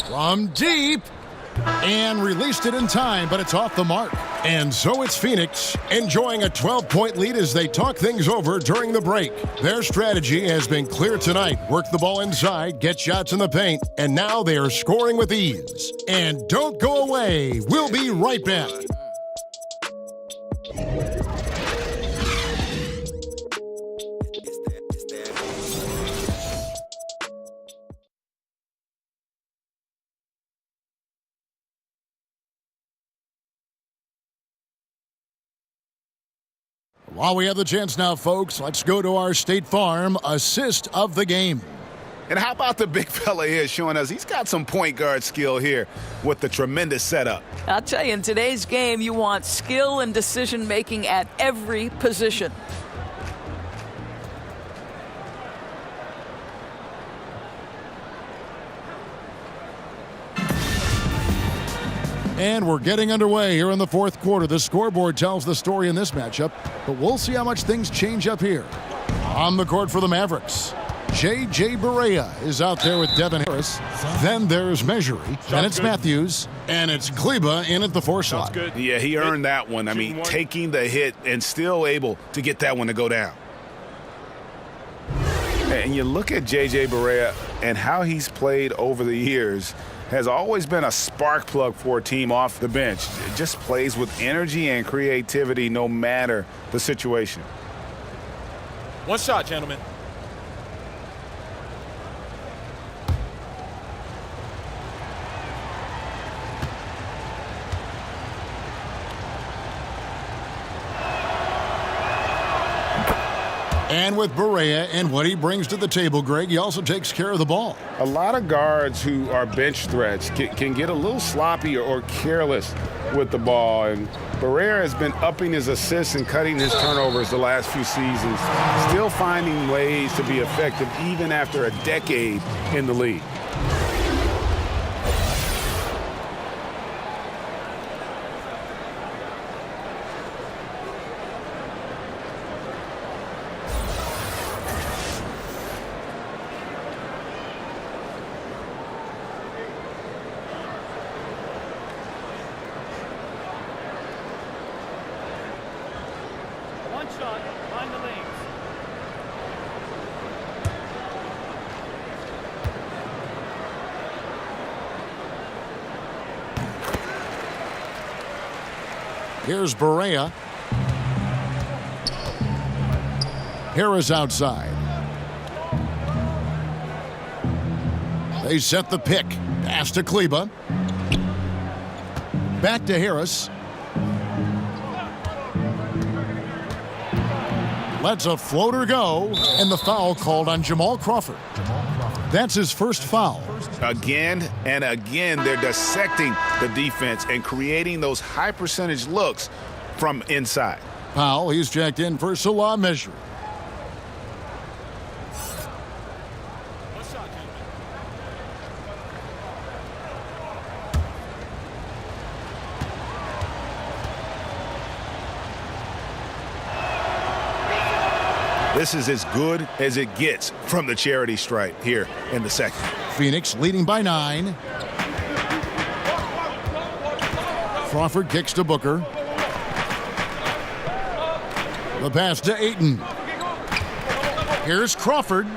From deep. And released it in time, but it's off the mark. And so it's Phoenix enjoying a 12-point lead as they talk things over during the break. Their strategy has been clear tonight. Work the ball inside, get shots in the paint, and now they are scoring with ease. And don't go away. We'll be right back. While we have the chance now, folks, let's go to our State Farm assist of the game. And how about the big fella here showing us he's got some point guard skill here with the tremendous setup. I'll tell you, in today's game, you want skill and decision-making at every position. And we're getting underway here in the 4th quarter. The scoreboard tells the story in this matchup, but we'll see how much things change up here. On the court for the Mavericks, J.J. Barea is out there with Devin Harris. Then there's Measury, and it's Matthews, and it's Kleba in at the 4 slot. Yeah, he earned that one. I mean, taking the hit and still able to get that one to go down. And you look at J.J. Barea and how he's played over the years. Has always been a spark plug for a team off the bench. It just plays with energy and creativity no matter the situation. One shot, gentlemen. And with Barea and what he brings to the table, Greg, he also takes care of the ball. A lot of guards who are bench threats can get a little sloppy or careless with the ball. And Barea has been upping his assists and cutting his turnovers the last few seasons, still finding ways to be effective even after a decade in the league. Here's Barea. Harris outside. They set the pick. Pass to Kleba. Back to Harris. Lets a floater go, and the foul called on Jamal Crawford. That's his first foul. Again and again, they're dissecting the defense and creating those high percentage looks from inside. Powell, he's checked in for Salah Measury. This is as good as it gets from the charity stripe here in the second. Phoenix leading by 9. Crawford kicks to Booker. The pass to Ayton. Here's Crawford.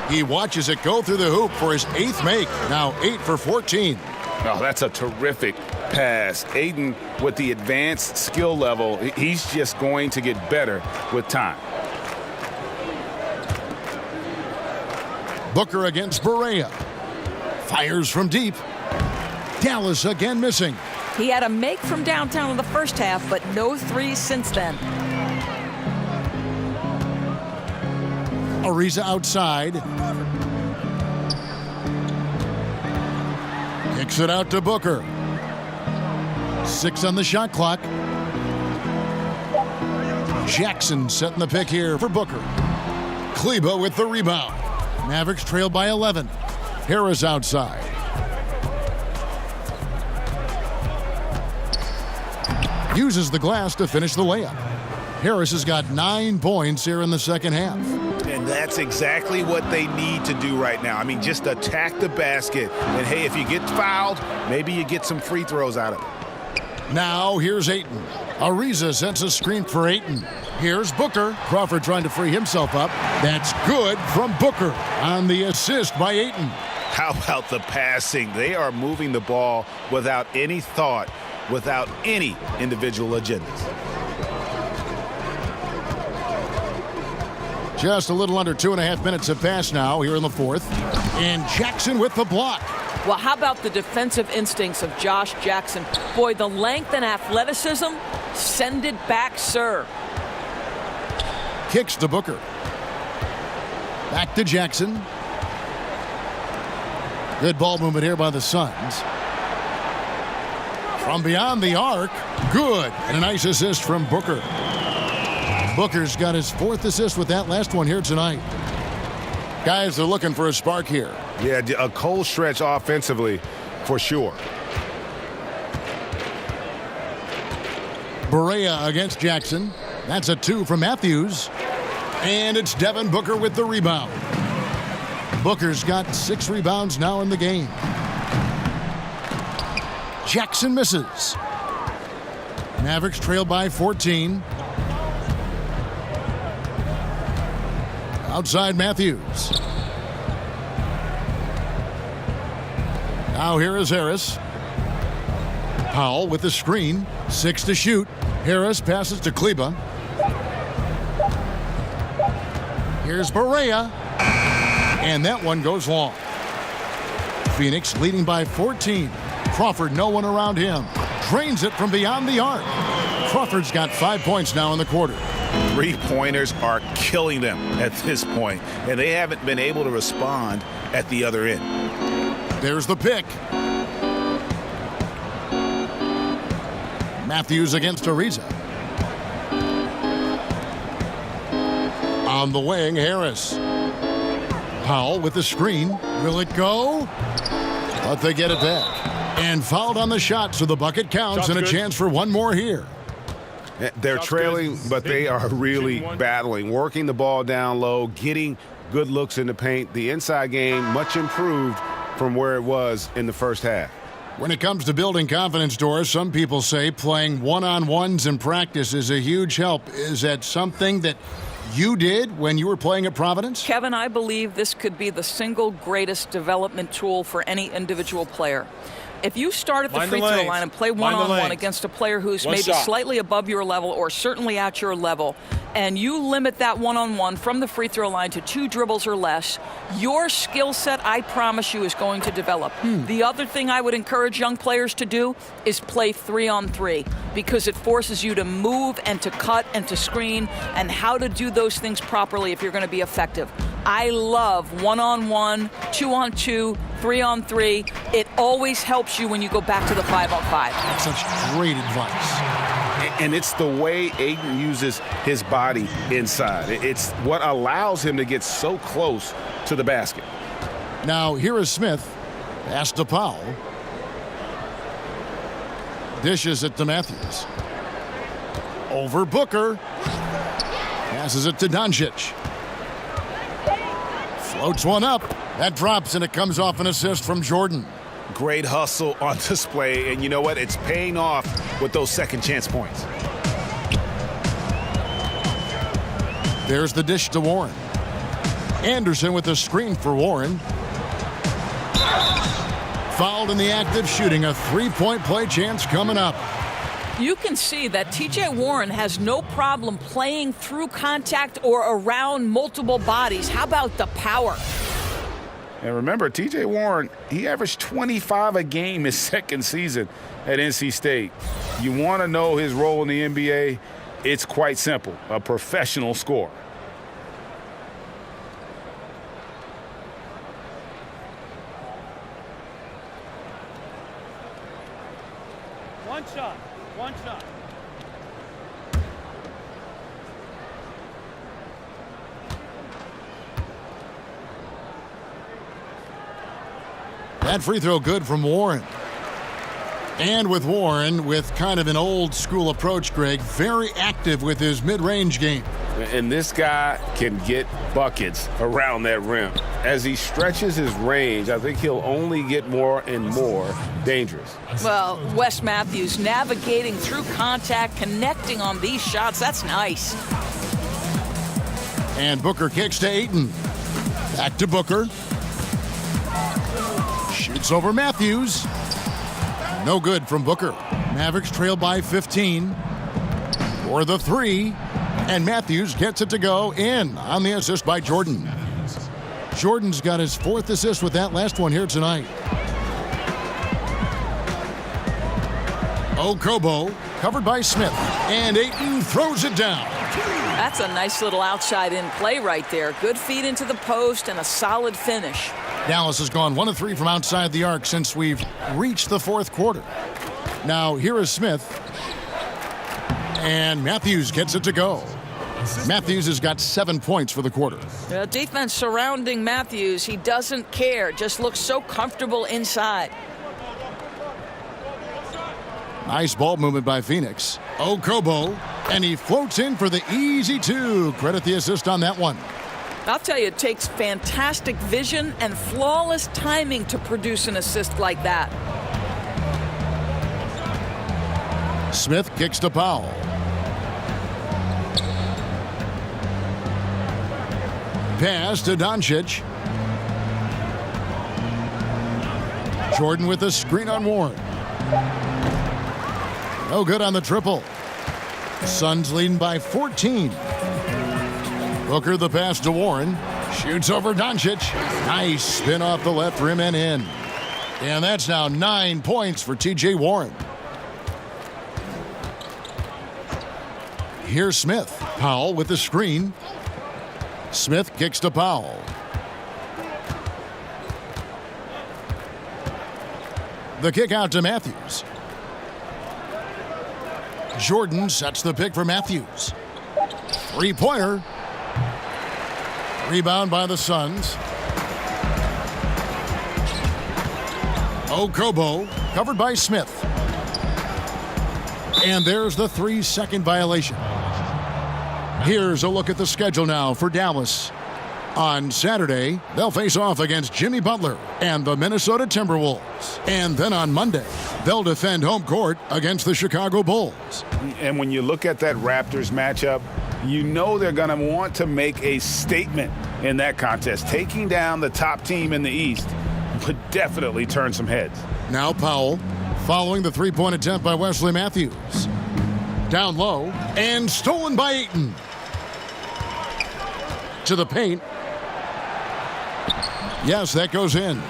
He watches it go through the hoop for his 8th make. Now 8 for 14. Oh, that's a terrific pass. Ayton, with the advanced skill level, he's just going to get better with time. Booker against Barea. Fires from deep. Dallas again missing. He had a make from downtown in the first half, but no threes since then. Ariza outside. Kicks it out to Booker. 6 on the shot clock. Jackson setting the pick here for Booker. Kleba with the rebound. Mavericks trail by 11. Harris outside. Uses the glass to finish the layup. Harris has got 9 points here in the second half. And that's exactly what they need to do right now. I mean, just attack the basket. And, hey, if you get fouled, maybe you get some free throws out of it. Now here's Ayton. Ariza sets a screen for Ayton. Here's Booker. Crawford trying to free himself up. That's good from Booker on the assist by Ayton. How about the passing? They are moving the ball without any thought, without any individual agendas. Just a little under 2.5 minutes have passed now here in the fourth. And Jackson with the block. Well, how about the defensive instincts of Josh Jackson? Boy, the length and athleticism, send it back, sir. Kicks to Booker. Back to Jackson. Good ball movement here by the Suns. From beyond the arc, good. And a nice assist from Booker. Booker's got his 4th assist with that last one here tonight. Guys, they're looking for a spark here. Yeah, a cold stretch offensively for sure. Barea against Jackson. That's a 2 from Matthews. And it's Devin Booker with the rebound. Booker's got 6 rebounds now in the game. Jackson misses. Mavericks trail by 14. Outside Matthews. Now here is Harris. Powell with the screen. 6 to shoot. Harris passes to Kleba. Here's Barea. And that one goes long. Phoenix leading by 14. Crawford, no one around him. Drains it from beyond the arc. Crawford's got 5 points now in the quarter. 3-pointers are killing them at this point, and they haven't been able to respond at the other end. There's the pick. Matthews against Ariza. On the wing, Harris. Powell with the screen. Will it go? But they get it back. And fouled on the shot, so the bucket counts. Shot's and a good. Chance for one more here. They're trailing, but they are really battling, working the ball down low, getting good looks in the paint. The inside game much improved from where it was in the first half. When it comes to building confidence, Doris, some people say playing one-on-ones in practice is a huge help. Is that something that you did when you were playing at Providence? Kevin, I believe this could be the single greatest development tool for any individual player. If you start at the free throw line and play one-on-one against a player who's maybe slightly above your level or certainly at your level, and you limit that one-on-one from the free throw line to 2 dribbles or less, your skill set, I promise you, is going to develop. The other thing I would encourage young players to do is play 3-on-3, because it forces you to move and to cut and to screen and how to do those things properly if you're going to be effective. I love 1-on-1, 2-on-2, 3-on-3. It always helps you when you go back to the 5-on-5. That's such great advice. And it's the way Ayton uses his body inside. It's what allows him to get so close to the basket. Now, here is Smith. Pass to Powell. Dishes it to Matthews. Over Booker. Passes it to Doncic. Floats one up. That drops, and it comes off an assist from Jordan. Great hustle on display, and you know what? It's paying off with those second chance points. There's the dish to Warren. Anderson with the screen for Warren. Fouled in the act of shooting. A three-point play chance coming up. You can see that T.J. Warren has no problem playing through contact or around multiple bodies. How about the power? And remember, T.J. Warren, he averaged 25 a game his second season at NC State. You want to know his role in the NBA? It's quite simple, a professional scorer. One shot. One shot. That free throw good from Warren. And with Warren, with kind of an old school approach, Greg, very active with his mid-range game. And this guy can get buckets around that rim. As he stretches his range, I think he'll only get more and more dangerous. Well, Wes Matthews navigating through contact, connecting on these shots. That's nice. And Booker kicks to Ayton. Back to Booker. Shoots over Matthews. No good from Booker. Mavericks trail by 15. For the three. And Matthews gets it to go in on the assist by Jordan. Jordan's got his fourth assist with that last one here tonight. Okobo covered by Smith. And Ayton throws it down. That's a nice little outside-in play right there. Good feed into the post and a solid finish. Dallas has gone 1 of 3 from outside the arc since we've reached the fourth quarter. Now here is Smith. And Matthews gets it to go. Matthews has got 7 points for the quarter. Defense surrounding Matthews. He doesn't care. Just looks so comfortable inside. Nice ball movement by Phoenix. Okobo. And he floats in for the easy two. Credit the assist on that one. I'll tell you, it takes fantastic vision and flawless timing to produce an assist like that. Smith kicks to Powell. Pass to Doncic. Jordan with a screen on Warren. No good on the triple. Suns leading by 14. Booker the pass to Warren. Shoots over Doncic. Nice spin off the left rim and in. And that's now 9 points for T.J. Warren. Here's Smith. Powell with the screen. Smith kicks to Powell. The kick out to Matthews. Jordan sets the pick for Matthews. Three-pointer. Rebound by the Suns. Okobo covered by Smith. And there's the 3-second violation. Here's a look at the schedule now for Dallas. On Saturday, they'll face off against Jimmy Butler and the Minnesota Timberwolves. And then on Monday, they'll defend home court against the Chicago Bulls. And when you look at that Raptors matchup, you know they're going to want to make a statement in that contest. Taking down the top team in the East would definitely turn some heads. Now Powell, following the three-point attempt by Wesley Matthews. Down low, and stolen by Ayton. To the paint. Yes, that goes in.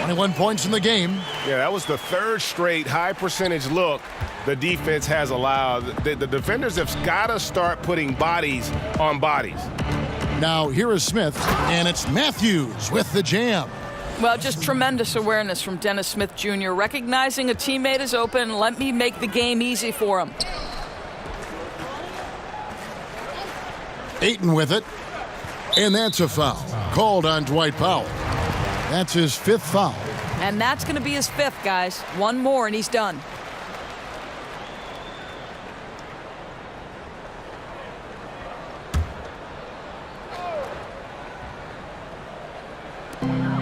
21 points in the game. Yeah, that was the third straight high-percentage look the defense has allowed. The defenders have got to start putting bodies on bodies. Now here is Smith, and it's Matthews with the jam. Well, just tremendous awareness from Dennis Smith Jr. Recognizing a teammate is open, let me make the game easy for him. Ayton with it. And that's a foul called on Dwight Powell. That's his 5th foul. And that's going to be his 5th, guys. One more and he's done.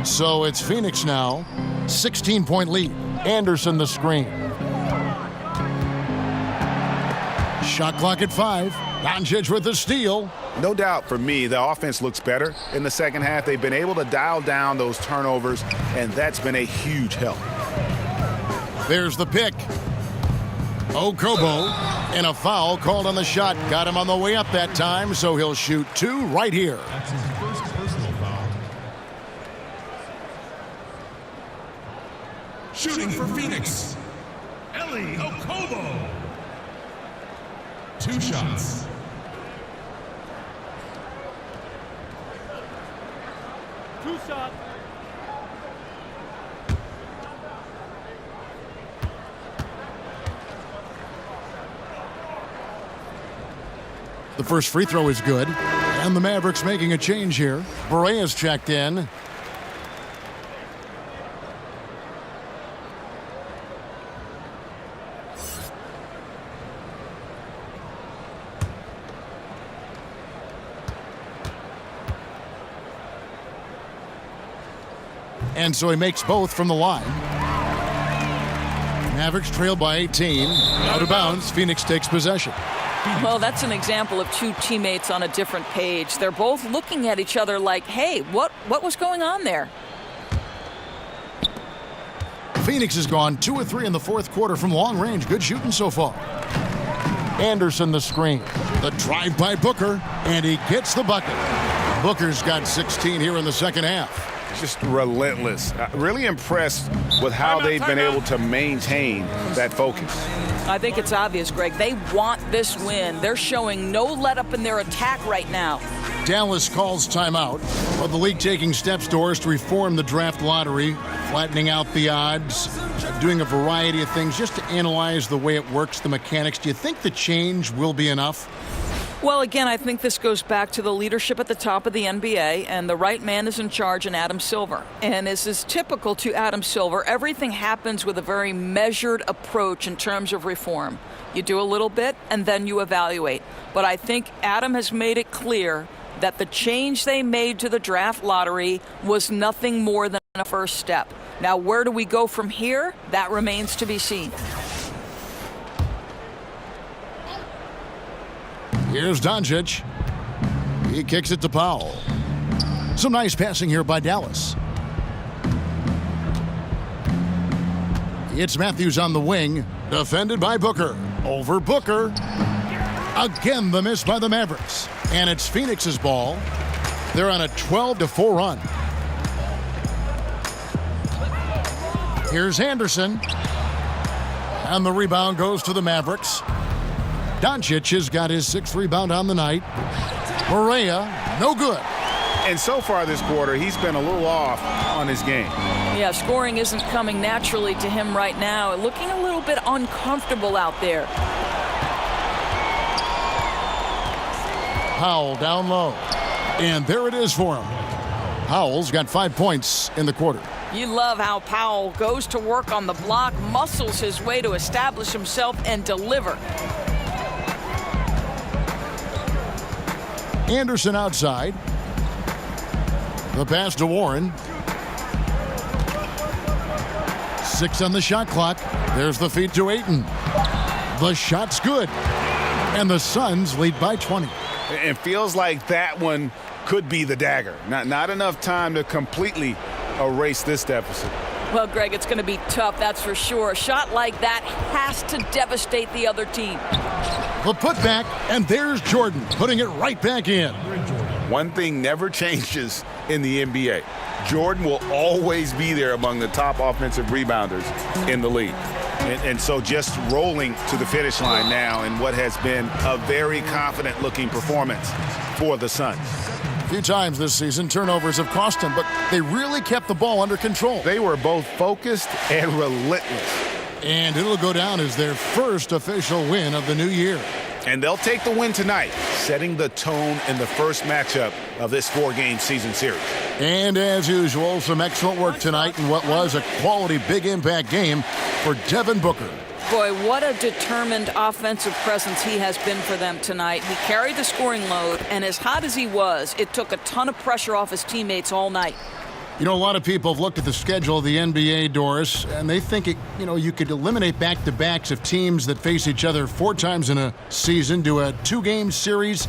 So it's Phoenix now. 16-point lead. Anderson the screen. Shot clock at 5. Doncic with the steal. No doubt for me, the offense looks better in the second half. They've been able to dial down those turnovers, and that's been a huge help. There's the pick. Okobo, and a foul called on the shot. Got him on the way up that time, so he'll shoot 2 right here. That's his first personal foul. Shooting for Phoenix, Eli Okobo. 2 shots. Two shots. The first free throw is good. And the Mavericks making a change here. Berea's checked in. And so he makes both from the line. Mavericks trail by 18. Out of bounds. Phoenix takes possession. Well, that's an example of 2 teammates on a different page. They're both looking at each other like, hey, what was going on there? Phoenix has gone 2 of 3 in the fourth quarter from long range. Good shooting so far. Anderson the screen. The drive by Booker, and he gets the bucket. Booker's got 16 here in the second half. Just relentless. Really impressed with how they've been able to maintain that focus. I think it's obvious, Greg. They want this win. They're showing no let up in their attack right now. Dallas calls timeout. But the league taking steps towards to reform the draft lottery, flattening out the odds, doing a variety of things just to analyze the way it works, the mechanics. Do you think the change will be enough? Well, again, I think this goes back to the leadership at the top of the NBA, and the right man is in charge in Adam Silver. And as is typical to Adam Silver, everything happens with a very measured approach in terms of reform. You do a little bit, and then you evaluate. But I think Adam has made it clear that the change they made to the draft lottery was nothing more than a first step. Now, where do we go from here? That remains to be seen. Here's Doncic. He kicks it to Powell. Some nice passing here by Dallas. It's Matthews on the wing. Defended by Booker. Over Booker. Again, the miss by the Mavericks. And it's Phoenix's ball. They're on a 12-4 run. Here's Anderson. And the rebound goes to the Mavericks. Doncic has got his 6th rebound on the night. Berea, no good. And so far this quarter, he's been a little off on his game. Yeah, scoring isn't coming naturally to him right now. Looking a little bit uncomfortable out there. Powell down low. And there it is for him. Powell's got 5 points in the quarter. You love how Powell goes to work on the block, muscles his way to establish himself and deliver. Anderson outside. The pass to Warren. 6 on the shot clock. There's the feed to Ayton. The shot's good. And the Suns lead by 20. It feels like that one could be the dagger. Not enough time to completely erase this deficit. Well, Greg, it's going to be tough, that's for sure. A shot like that has to devastate the other team. The putback, and there's Jordan putting it right back in. One thing never changes in the NBA. Jordan will always be there among the top offensive rebounders in the league. And so just rolling to the finish line now in what has been a very confident-looking performance for the Suns. A few times this season, turnovers have cost them, but they really kept the ball under control. They were both focused and relentless. And it'll go down as their first official win of the new year. And they'll take the win tonight, setting the tone in the first matchup of this 4-game season series. And as usual, some excellent work tonight in what was a quality big impact game for Devin Booker. Boy, what a determined offensive presence he has been for them tonight. He carried the scoring load, and as hot as he was, it took a ton of pressure off his teammates all night. You know, a lot of people have looked at the schedule of the NBA, Doris, and they think, you could eliminate back-to-backs if teams that face each other 4 times in a season do a 2-game series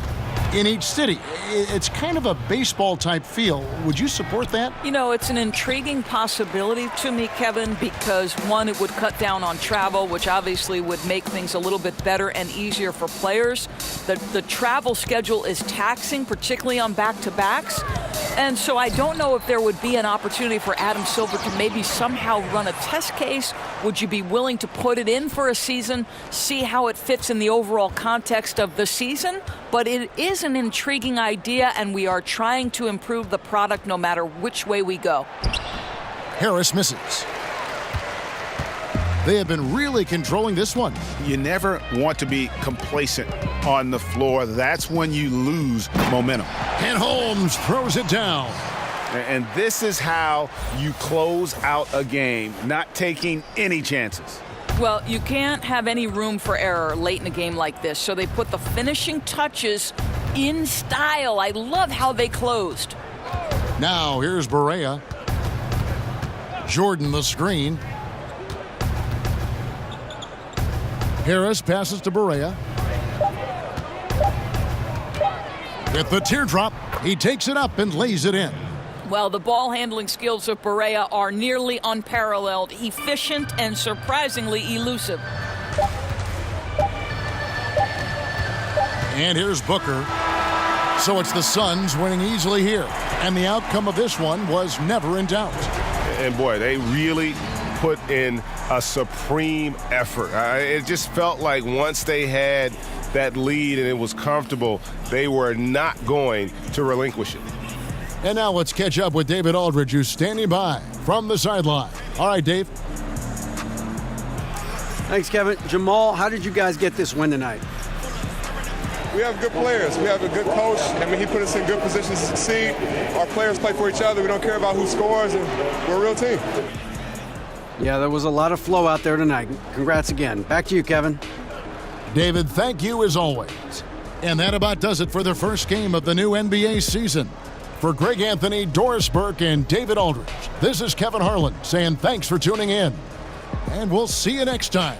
in each city. It's kind of a baseball-type feel. Would you support that? You know, it's an intriguing possibility to me, Kevin, because, one, it would cut down on travel, which obviously would make things a little bit better and easier for players. The travel schedule is taxing, particularly on back-to-backs. And so I don't know if there would be an opportunity for Adam Silver to maybe somehow run a test case. Would you be willing to put it in for a season, see how it fits in the overall context of the season? But it is an intriguing idea, and we are trying to improve the product no matter which way we go. Harris misses. They have been really controlling this one. You never want to be complacent on the floor. That's when you lose momentum. And Holmes throws it down. And this is how you close out a game, not taking any chances. Well, you can't have any room for error late in a game like this, so they put the finishing touches in style. I love how they closed. Now here's Barea. Jordan the screen. Harris passes to Barea. With the teardrop, he takes it up and lays it in. Well, the ball handling skills of Barea are nearly unparalleled, efficient and surprisingly elusive. And here's Booker. So it's the Suns winning easily here. And the outcome of this one was never in doubt. And boy, they really put in a supreme effort. It just felt like once they had that lead and it was comfortable, they were not going to relinquish it. And now let's catch up with David Aldridge, who's standing by from the sideline. All right, Dave. Thanks, Kevin. Jamal, how did you guys get this win tonight? We have good players. We have a good coach. I mean, he put us in good positions to succeed. Our players play for each other. We don't care about who scores, and we're a real team. Yeah, there was a lot of flow out there tonight. Congrats again. Back to you, Kevin. David, thank you as always. And that about does it for the first game of the new NBA season. For Greg Anthony, Doris Burke, and David Aldridge, this is Kevin Harlan saying thanks for tuning in. And we'll see you next time.